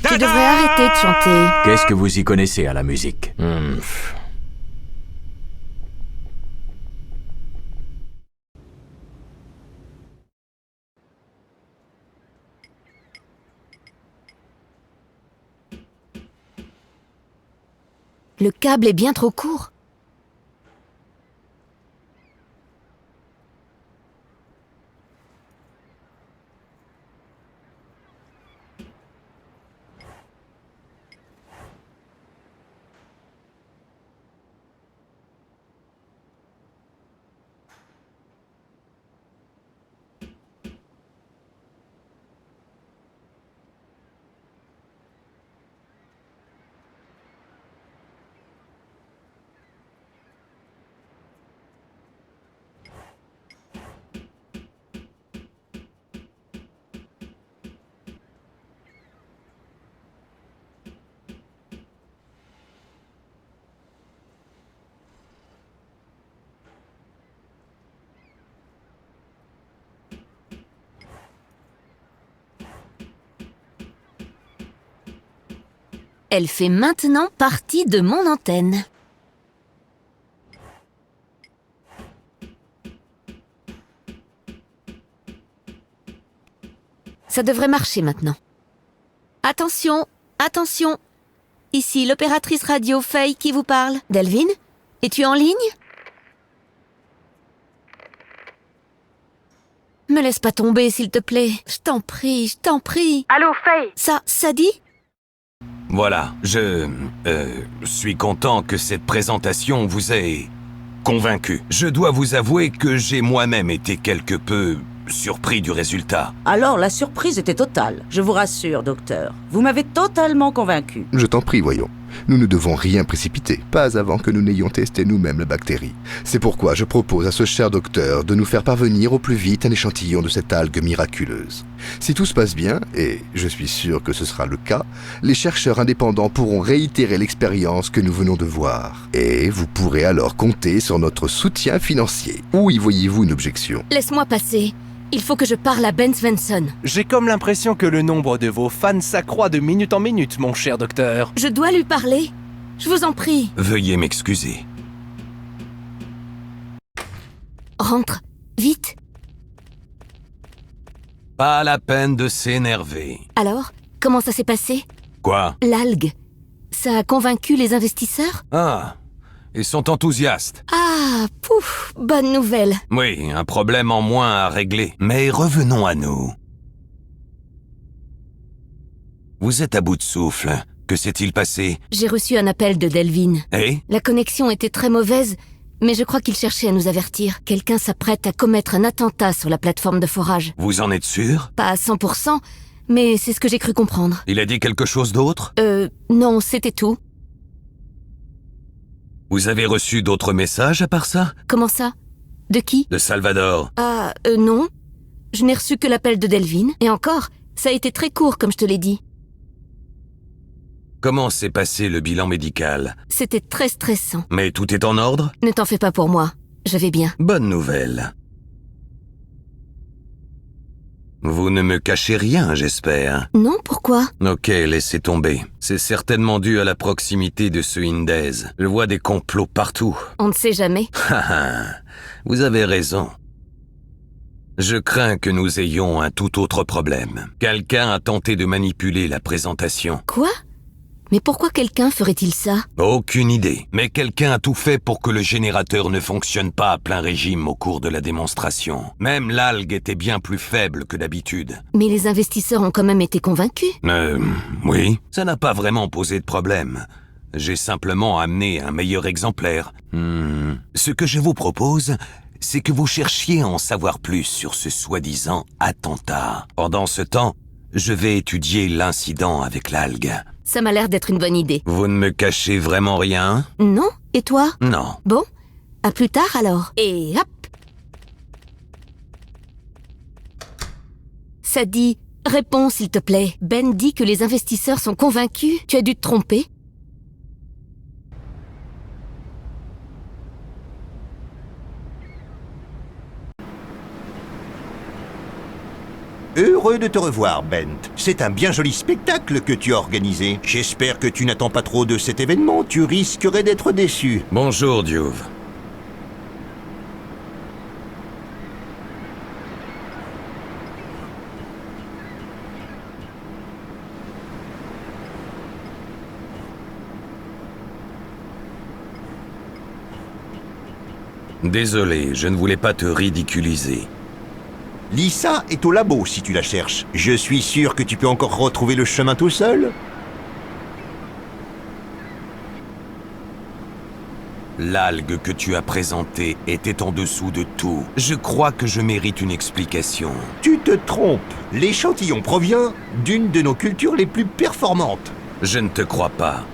Tu devrais arrêter de chanter. Qu'est-ce que vous y connaissez à la musique? Le câble est bien trop court. Elle fait maintenant partie de mon antenne. Ça devrait marcher maintenant. Attention, attention. Ici l'opératrice radio Faye qui vous parle. Delvin, es-tu en ligne? Me laisse pas tomber, s'il te plaît. Je t'en prie, je t'en prie. Allô, Faye? Ça dit? Voilà, je suis content que cette présentation vous ait convaincu. Je dois vous avouer que j'ai moi-même été quelque peu surpris du résultat. Alors, la surprise était totale. Je vous rassure, docteur. Vous m'avez totalement convaincu. Je t'en prie, voyons. Nous ne devons rien précipiter, pas avant que nous n'ayons testé nous-mêmes la bactérie. C'est pourquoi je propose à ce cher docteur de nous faire parvenir au plus vite un échantillon de cette algue miraculeuse. Si tout se passe bien, et je suis sûr que ce sera le cas, les chercheurs indépendants pourront réitérer l'expérience que nous venons de voir. Et vous pourrez alors compter sur notre soutien financier. Où y voyez-vous une objection? Laisse-moi passer. Il faut que je parle à Ben Svensson. J'ai comme l'impression que le nombre de vos fans s'accroît de minute en minute, mon cher docteur. Je dois lui parler. Je vous en prie. Veuillez m'excuser. Rentre, vite. Pas la peine de s'énerver. Alors, comment ça s'est passé? Quoi? L'algue. Ça a convaincu les investisseurs? Ah, ils sont enthousiastes. Ah, pouf, bonne nouvelle. Oui, un problème en moins à régler. Mais revenons à nous. Vous êtes à bout de souffle. Que s'est-il passé? J'ai reçu un appel de Delvin. Et? La connexion était très mauvaise, mais je crois qu'il cherchait à nous avertir. Quelqu'un s'apprête à commettre un attentat sur la plateforme de forage. Vous en êtes sûr? Pas à 100%, mais c'est ce que j'ai cru comprendre. Il a dit quelque chose d'autre? Non, c'était tout. Vous avez reçu d'autres messages à part ça? Comment ça? De qui? De Salvador. Ah, non. Je n'ai reçu que l'appel de Delvin. Et encore, ça a été très court, comme je te l'ai dit. Comment s'est passé le bilan médical? C'était très stressant. Mais tout est en ordre? Ne t'en fais pas pour moi. Je vais bien. Bonne nouvelle. Vous ne me cachez rien, j'espère. Non, pourquoi? Ok, laissez tomber. C'est certainement dû à la proximité de ce Indez. Je vois des complots partout. On ne sait jamais. Vous avez raison. Je crains que nous ayons un tout autre problème. Quelqu'un a tenté de manipuler la présentation. Quoi? Mais pourquoi quelqu'un ferait-il ça? Aucune idée. Mais quelqu'un a tout fait pour que le générateur ne fonctionne pas à plein régime au cours de la démonstration. Même l'algue était bien plus faible que d'habitude. Mais les investisseurs ont quand même été convaincus. Oui. Ça n'a pas vraiment posé de problème. J'ai simplement amené un meilleur exemplaire. Ce que je vous propose, c'est que vous cherchiez à en savoir plus sur ce soi-disant attentat. Pendant ce temps, je vais étudier l'incident avec l'algue. Ça m'a l'air d'être une bonne idée. Vous ne me cachez vraiment rien? Non? Et toi? Non. Bon, à plus tard alors. Et hop! Ça dit... Réponds s'il te plaît. Ben dit que les investisseurs sont convaincus. Tu as dû te tromper? Heureux de te revoir, Bent. C'est un bien joli spectacle que tu as organisé. J'espère que tu n'attends pas trop de cet événement, tu risquerais d'être déçu. Bonjour, Duve. Désolé, je ne voulais pas te ridiculiser. Lisa est au labo si tu la cherches. Je suis sûr que tu peux encore retrouver le chemin tout seul. L'algue que tu as présentée était en dessous de tout. Je crois que je mérite une explication. Tu te trompes. L'échantillon provient d'une de nos cultures les plus performantes. Je ne te crois pas.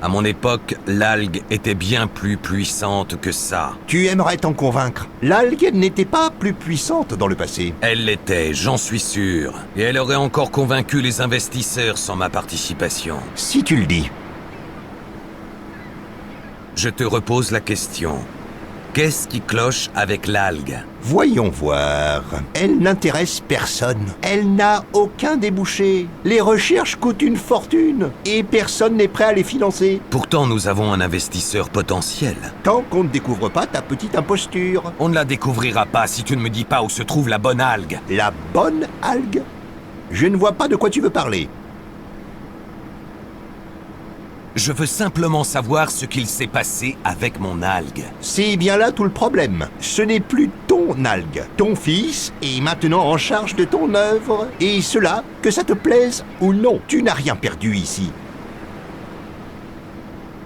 À mon époque, l'algue était bien plus puissante que ça. Tu aimerais t'en convaincre. L'algue n'était pas plus puissante dans le passé. Elle l'était, j'en suis sûr. Et elle aurait encore convaincu les investisseurs sans ma participation. Si tu le dis. Je te repose la question. Qu'est-ce qui cloche avec l'algue? Voyons voir. Elle n'intéresse personne. Elle n'a aucun débouché. Les recherches coûtent une fortune. Et personne n'est prêt à les financer. Pourtant, nous avons un investisseur potentiel. Tant qu'on ne découvre pas ta petite imposture. On ne la découvrira pas si tu ne me dis pas où se trouve la bonne algue. La bonne algue? Je ne vois pas de quoi tu veux parler. Je veux simplement savoir ce qu'il s'est passé avec mon algue. C'est bien là tout le problème. Ce n'est plus ton algue. Ton fils est maintenant en charge de ton œuvre. Et cela, que ça te plaise ou non, tu n'as rien perdu ici.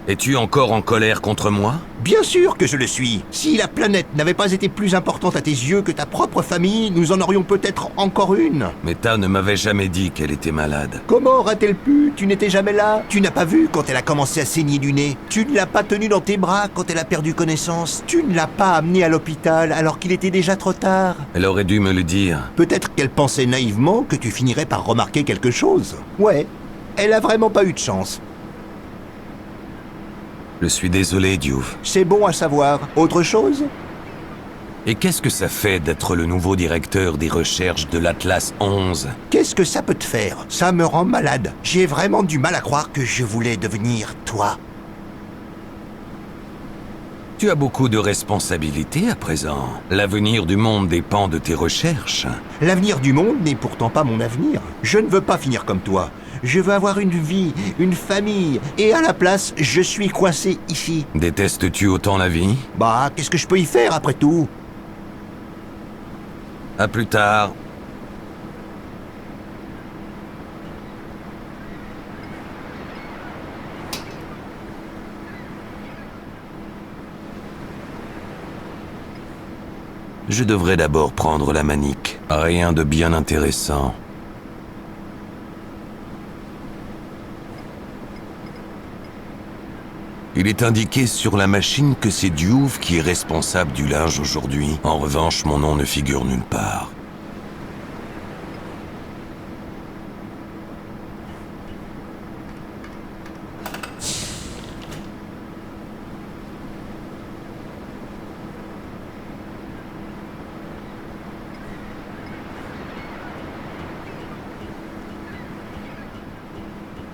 Es-tu encore en colère contre moi? Bien sûr que je le suis. Si la planète n'avait pas été plus importante à tes yeux que ta propre famille, nous en aurions peut-être encore une. Meta ne m'avait jamais dit qu'elle était malade. Comment aurait-elle pu? Tu n'étais jamais là. Tu n'as pas vu quand elle a commencé à saigner du nez. Tu ne l'as pas tenue dans tes bras quand elle a perdu connaissance. Tu ne l'as pas amenée à l'hôpital alors qu'il était déjà trop tard. Elle aurait dû me le dire. Peut-être qu'elle pensait naïvement que tu finirais par remarquer quelque chose. Ouais, elle a vraiment pas eu de chance. Je suis désolé, Duve. C'est bon à savoir. Autre chose? Et qu'est-ce que ça fait d'être le nouveau directeur des recherches de l'Atlas 11? Qu'est-ce que ça peut te faire? Ça me rend malade. J'ai vraiment du mal à croire que je voulais devenir toi. Tu as beaucoup de responsabilités à présent. L'avenir du monde dépend de tes recherches. L'avenir du monde n'est pourtant pas mon avenir. Je ne veux pas finir comme toi. Je veux avoir une vie, une famille, et à la place, je suis coincé ici. Détestes-tu autant la vie? Bah, qu'est-ce que je peux y faire après tout? À plus tard. Je devrais d'abord prendre la manique. Rien de bien intéressant. Il est indiqué sur la machine que c'est Duve qui est responsable du linge aujourd'hui. En revanche, mon nom ne figure nulle part.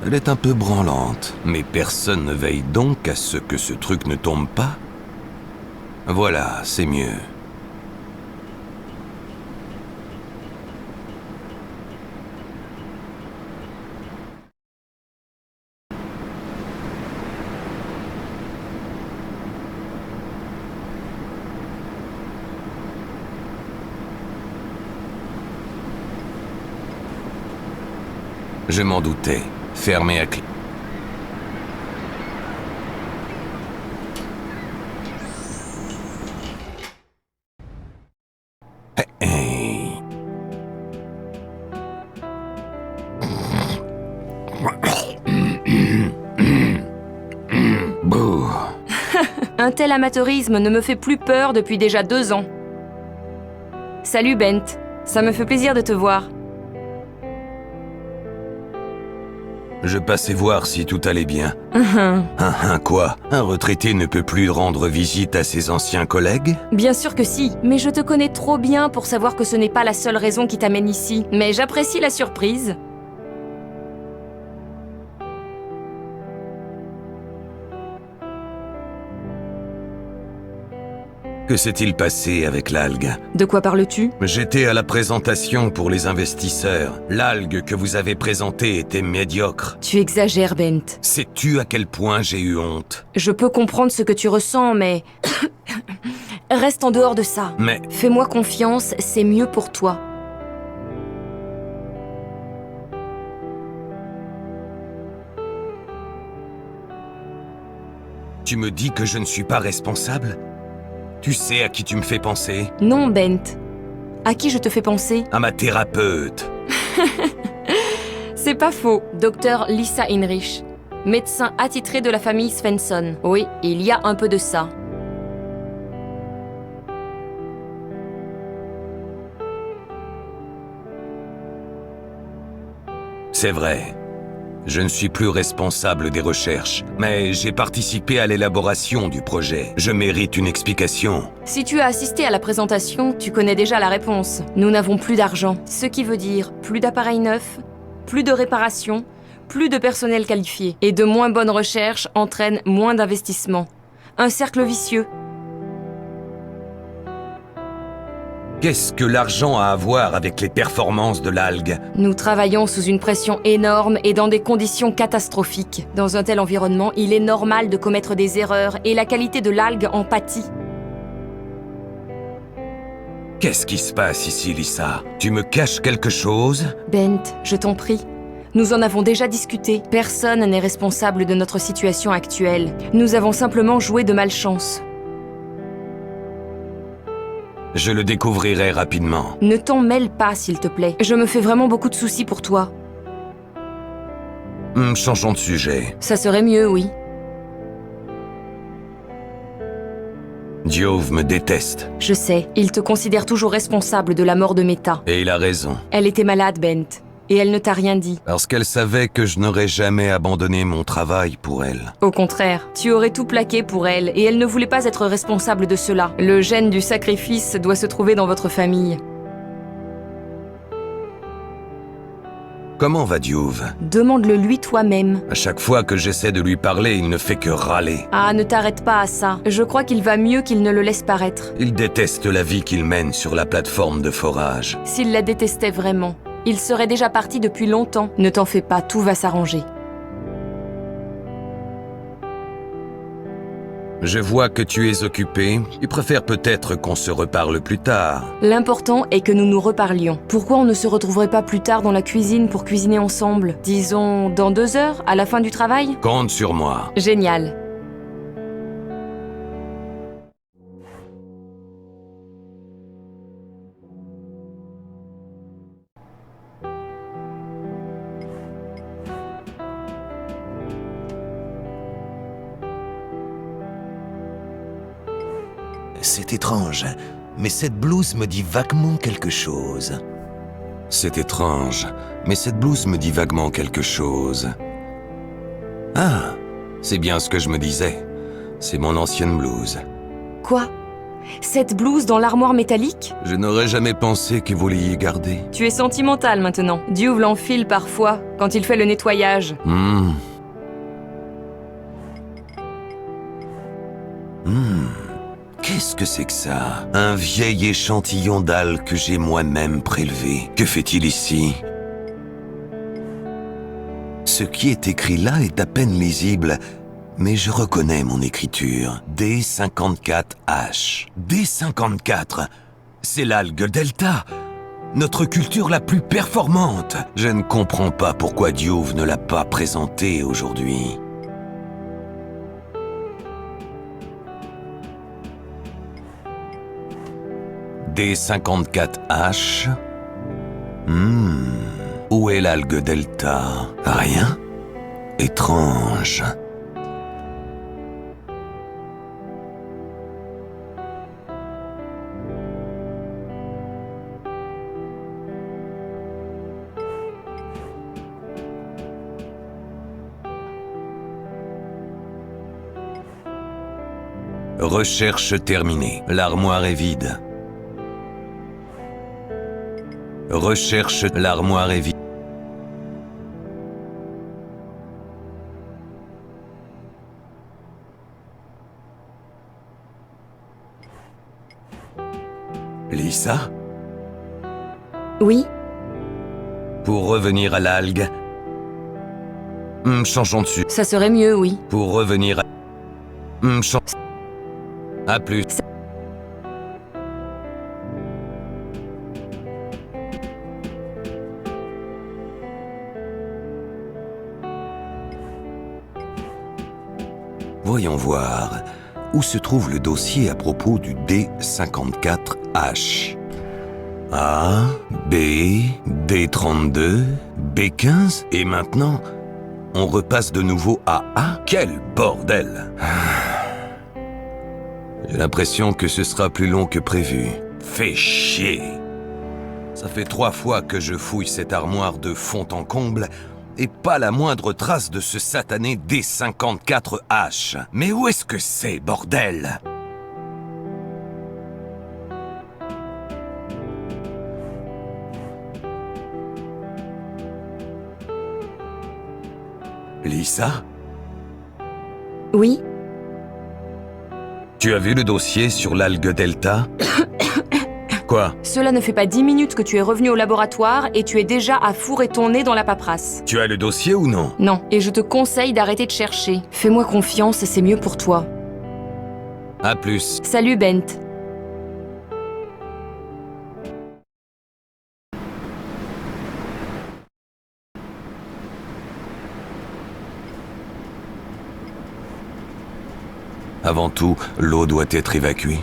Elle est un peu branlante, mais personne ne veille donc à ce que ce truc ne tombe pas. Voilà, c'est mieux. Je m'en doutais. Fermé à clé. Un tel amateurisme ne me fait plus peur depuis déjà 2 ans. Salut Bent, ça me fait plaisir de te voir. Je passais voir si tout allait bien. Quoi? Un retraité ne peut plus rendre visite à ses anciens collègues? Bien sûr que si, mais je te connais trop bien pour savoir que ce n'est pas la seule raison qui t'amène ici. Mais j'apprécie la surprise. Que s'est-il passé avec l'algue? De quoi parles-tu? J'étais à la présentation pour les investisseurs. L'algue que vous avez présentée était médiocre. Tu exagères, Bent. Sais-tu à quel point j'ai eu honte? Je peux comprendre ce que tu ressens, mais... Reste en dehors de ça. Mais... Fais-moi confiance, c'est mieux pour toi. Tu me dis que je ne suis pas responsable? Tu sais à qui tu me fais penser? Non, Bent. À qui je te fais penser? À ma thérapeute. C'est pas faux. Docteur Lisa Heinrich, médecin attitré de la famille Svensson. Oui, il y a un peu de ça. C'est vrai. Je ne suis plus responsable des recherches, mais j'ai participé à l'élaboration du projet. Je mérite une explication. Si tu as assisté à la présentation, tu connais déjà la réponse. Nous n'avons plus d'argent, ce qui veut dire plus d'appareils neufs, plus de réparations, plus de personnel qualifié. Et de moins bonnes recherches entraînent moins d'investissement. Un cercle vicieux. Qu'est-ce que l'argent a à voir avec les performances de l'algue? Nous travaillons sous une pression énorme et dans des conditions catastrophiques. Dans un tel environnement, il est normal de commettre des erreurs et la qualité de l'algue en pâtit. Qu'est-ce qui se passe ici, Lisa? Tu me caches quelque chose? Bent, je t'en prie. Nous en avons déjà discuté. Personne n'est responsable de notre situation actuelle. Nous avons simplement joué de malchance. Je le découvrirai rapidement. Ne t'en mêle pas, s'il te plaît. Je me fais vraiment beaucoup de soucis pour toi. Changeons de sujet. Ça serait mieux, oui. Diove me déteste. Je sais, il te considère toujours responsable de la mort de Meta. Et il a raison. Elle était malade, Bent. Et elle ne t'a rien dit. Parce qu'elle savait que je n'aurais jamais abandonné mon travail pour elle. Au contraire, tu aurais tout plaqué pour elle, et elle ne voulait pas être responsable de cela. Le gène du sacrifice doit se trouver dans votre famille. Comment va Diove? Demande-le lui toi-même. À chaque fois que j'essaie de lui parler, il ne fait que râler. Ah, ne t'arrête pas à ça. Je crois qu'il va mieux qu'il ne le laisse paraître. Il déteste la vie qu'il mène sur la plateforme de forage. S'il la détestait vraiment, il serait déjà parti depuis longtemps. Ne t'en fais pas, tout va s'arranger. Je vois que tu es occupé. Tu préfères peut-être qu'on se reparle plus tard. L'important est que nous nous reparlions. Pourquoi on ne se retrouverait pas plus tard dans la cuisine pour cuisiner ensemble? Disons, dans 2 heures, à la fin du travail? Compte sur moi. Génial. C'est étrange, mais cette blouse me dit vaguement quelque chose. C'est étrange, mais cette blouse me dit vaguement quelque chose. Ah, c'est bien ce que je me disais. C'est mon ancienne blouse. Quoi? Cette blouse dans l'armoire métallique? Je n'aurais jamais pensé que vous l'ayez gardée. Tu es sentimental maintenant. Diove l'enfile parfois, quand il fait le nettoyage. Qu'est-ce que c'est que ça? Un vieil échantillon d'algues que j'ai moi-même prélevé. Que fait-il ici? Ce qui est écrit là est à peine lisible, mais je reconnais mon écriture. D54H. D54, c'est l'algue Delta. Notre culture la plus performante. Je ne comprends pas pourquoi Diove ne l'a pas présentée aujourd'hui. D54H. Où est l'algue Delta? Rien? Étrange. Recherche terminée. L'armoire est vide. Recherche. L'armoire est vide. Lisa? Oui? Pour revenir à l'algue... changeons dessus. Ça serait mieux, oui. Pour revenir à... À plus. Voyons voir. Où se trouve le dossier à propos du D54H? A, B, D32, B15, et maintenant, on repasse de nouveau à A? Quel bordel! J'ai l'impression que ce sera plus long que prévu. Fais chier! Ça fait 3 fois que je fouille cette armoire de fond en comble, et pas la moindre trace de ce satané D54H. Mais où est-ce que c'est, bordel? Lisa? Oui? Tu as vu le dossier sur l'algue Delta? Quoi? Cela ne fait pas 10 minutes que tu es revenu au laboratoire et tu es déjà à fourrer ton nez dans la paperasse. Tu as le dossier ou non? Non, et je te conseille d'arrêter de chercher. Fais-moi confiance, c'est mieux pour toi. À plus. Salut, Bent. Avant tout, l'eau doit être évacuée.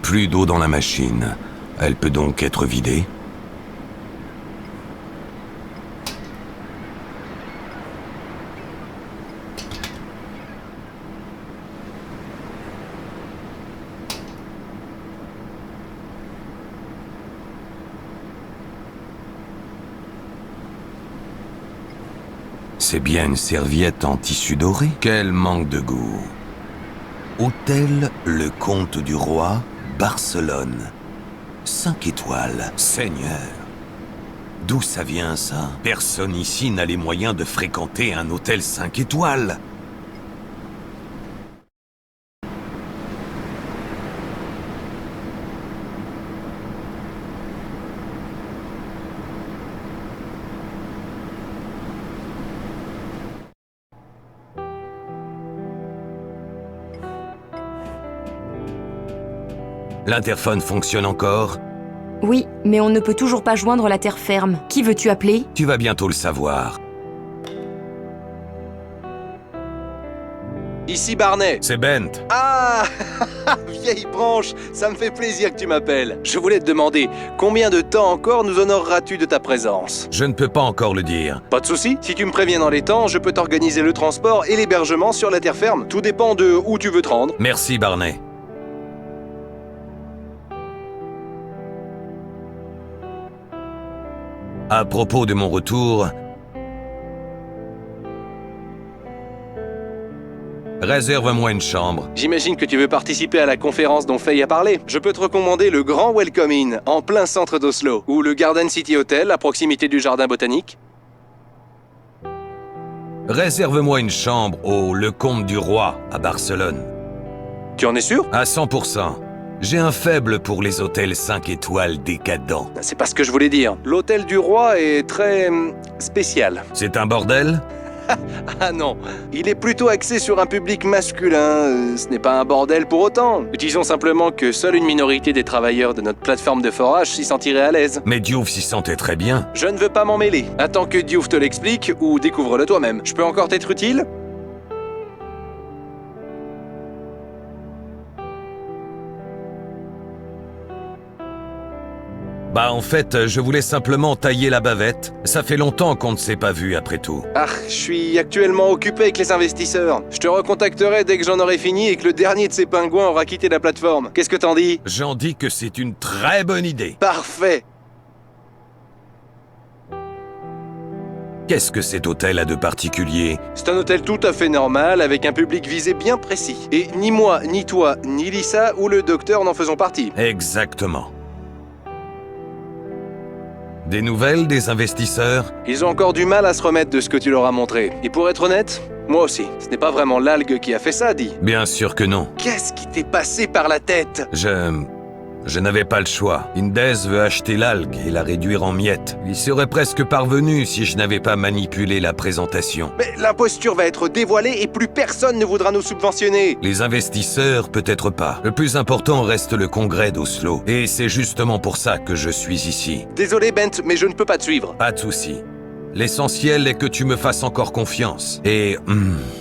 Plus d'eau dans la machine. Elle peut donc être vidée. C'est bien une serviette en tissu doré. Quel manque de goût. Hôtel Le Comte du Roi, Barcelone. 5 étoiles, Seigneur. D'où ça vient, ça? Personne ici n'a les moyens de fréquenter un hôtel 5 étoiles. L'interphone fonctionne encore? Oui, mais on ne peut toujours pas joindre la terre ferme. Qui veux-tu appeler? Tu vas bientôt le savoir. Ici Barnet. C'est Bent. Ah, vieille branche, ça me fait plaisir que tu m'appelles. Je voulais te demander, combien de temps encore nous honoreras-tu de ta présence? Je ne peux pas encore le dire. Pas de souci, si tu me préviens dans les temps, je peux t'organiser le transport et l'hébergement sur la terre ferme. Tout dépend de où tu veux te rendre. Merci Barnet. À propos de mon retour, réserve-moi une chambre. J'imagine que tu veux participer à la conférence dont Faye a parlé. Je peux te recommander le Grand Welcome Inn, en plein centre d'Oslo, ou le Garden City Hotel, à proximité du Jardin Botanique. Réserve-moi une chambre au Le Comte du Roi, à Barcelone. Tu en es sûr? À 100%. J'ai un faible pour les hôtels 5 étoiles décadents. C'est pas ce que je voulais dire. L'hôtel du roi est très... spécial. C'est un bordel? Ah non, il est plutôt axé sur un public masculin. Ce n'est pas un bordel pour autant. Disons simplement que seule une minorité des travailleurs de notre plateforme de forage s'y sentirait à l'aise. Mais Diouf s'y sentait très bien. Je ne veux pas m'en mêler. Attends que Diouf te l'explique ou découvre-le toi-même. Je peux encore t'être utile? Bah en fait, je voulais simplement tailler la bavette. Ça fait longtemps qu'on ne s'est pas vu après tout. Ah, je suis actuellement occupé avec les investisseurs. Je te recontacterai dès que j'en aurai fini et que le dernier de ces pingouins aura quitté la plateforme. Qu'est-ce que t'en dis? J'en dis que c'est une très bonne idée. Parfait. Qu'est-ce que cet hôtel a de particulier? C'est un hôtel tout à fait normal, avec un public visé bien précis. Et ni moi, ni toi, ni Lisa ou le docteur n'en faisons partie. Exactement. Des nouvelles des investisseurs? Ils ont encore du mal à se remettre de ce que tu leur as montré. Et pour être honnête, moi aussi. Ce n'est pas vraiment l'algue qui a fait ça, dit. Bien sûr que non. Qu'est-ce qui t'est passé par la tête? Je n'avais pas le choix. Indez veut acheter l'algue et la réduire en miettes. Il serait presque parvenu si je n'avais pas manipulé la présentation. Mais l'imposture va être dévoilée et plus personne ne voudra nous subventionner. Les investisseurs, peut-être pas. Le plus important reste le congrès d'Oslo. Et c'est justement pour ça que je suis ici. Désolé, Bent, mais je ne peux pas te suivre. Pas de souci. L'essentiel est que tu me fasses encore confiance. Et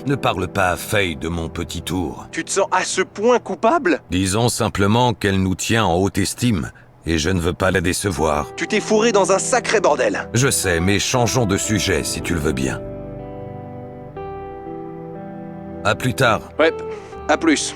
ne parle pas à Faye de mon petit tour. Tu te sens à ce point coupable? Disons simplement qu'elle nous tient en haute estime, et je ne veux pas la décevoir. Tu t'es fourré dans un sacré bordel. Je sais, mais changeons de sujet si tu le veux bien. À plus tard. Ouais, à plus.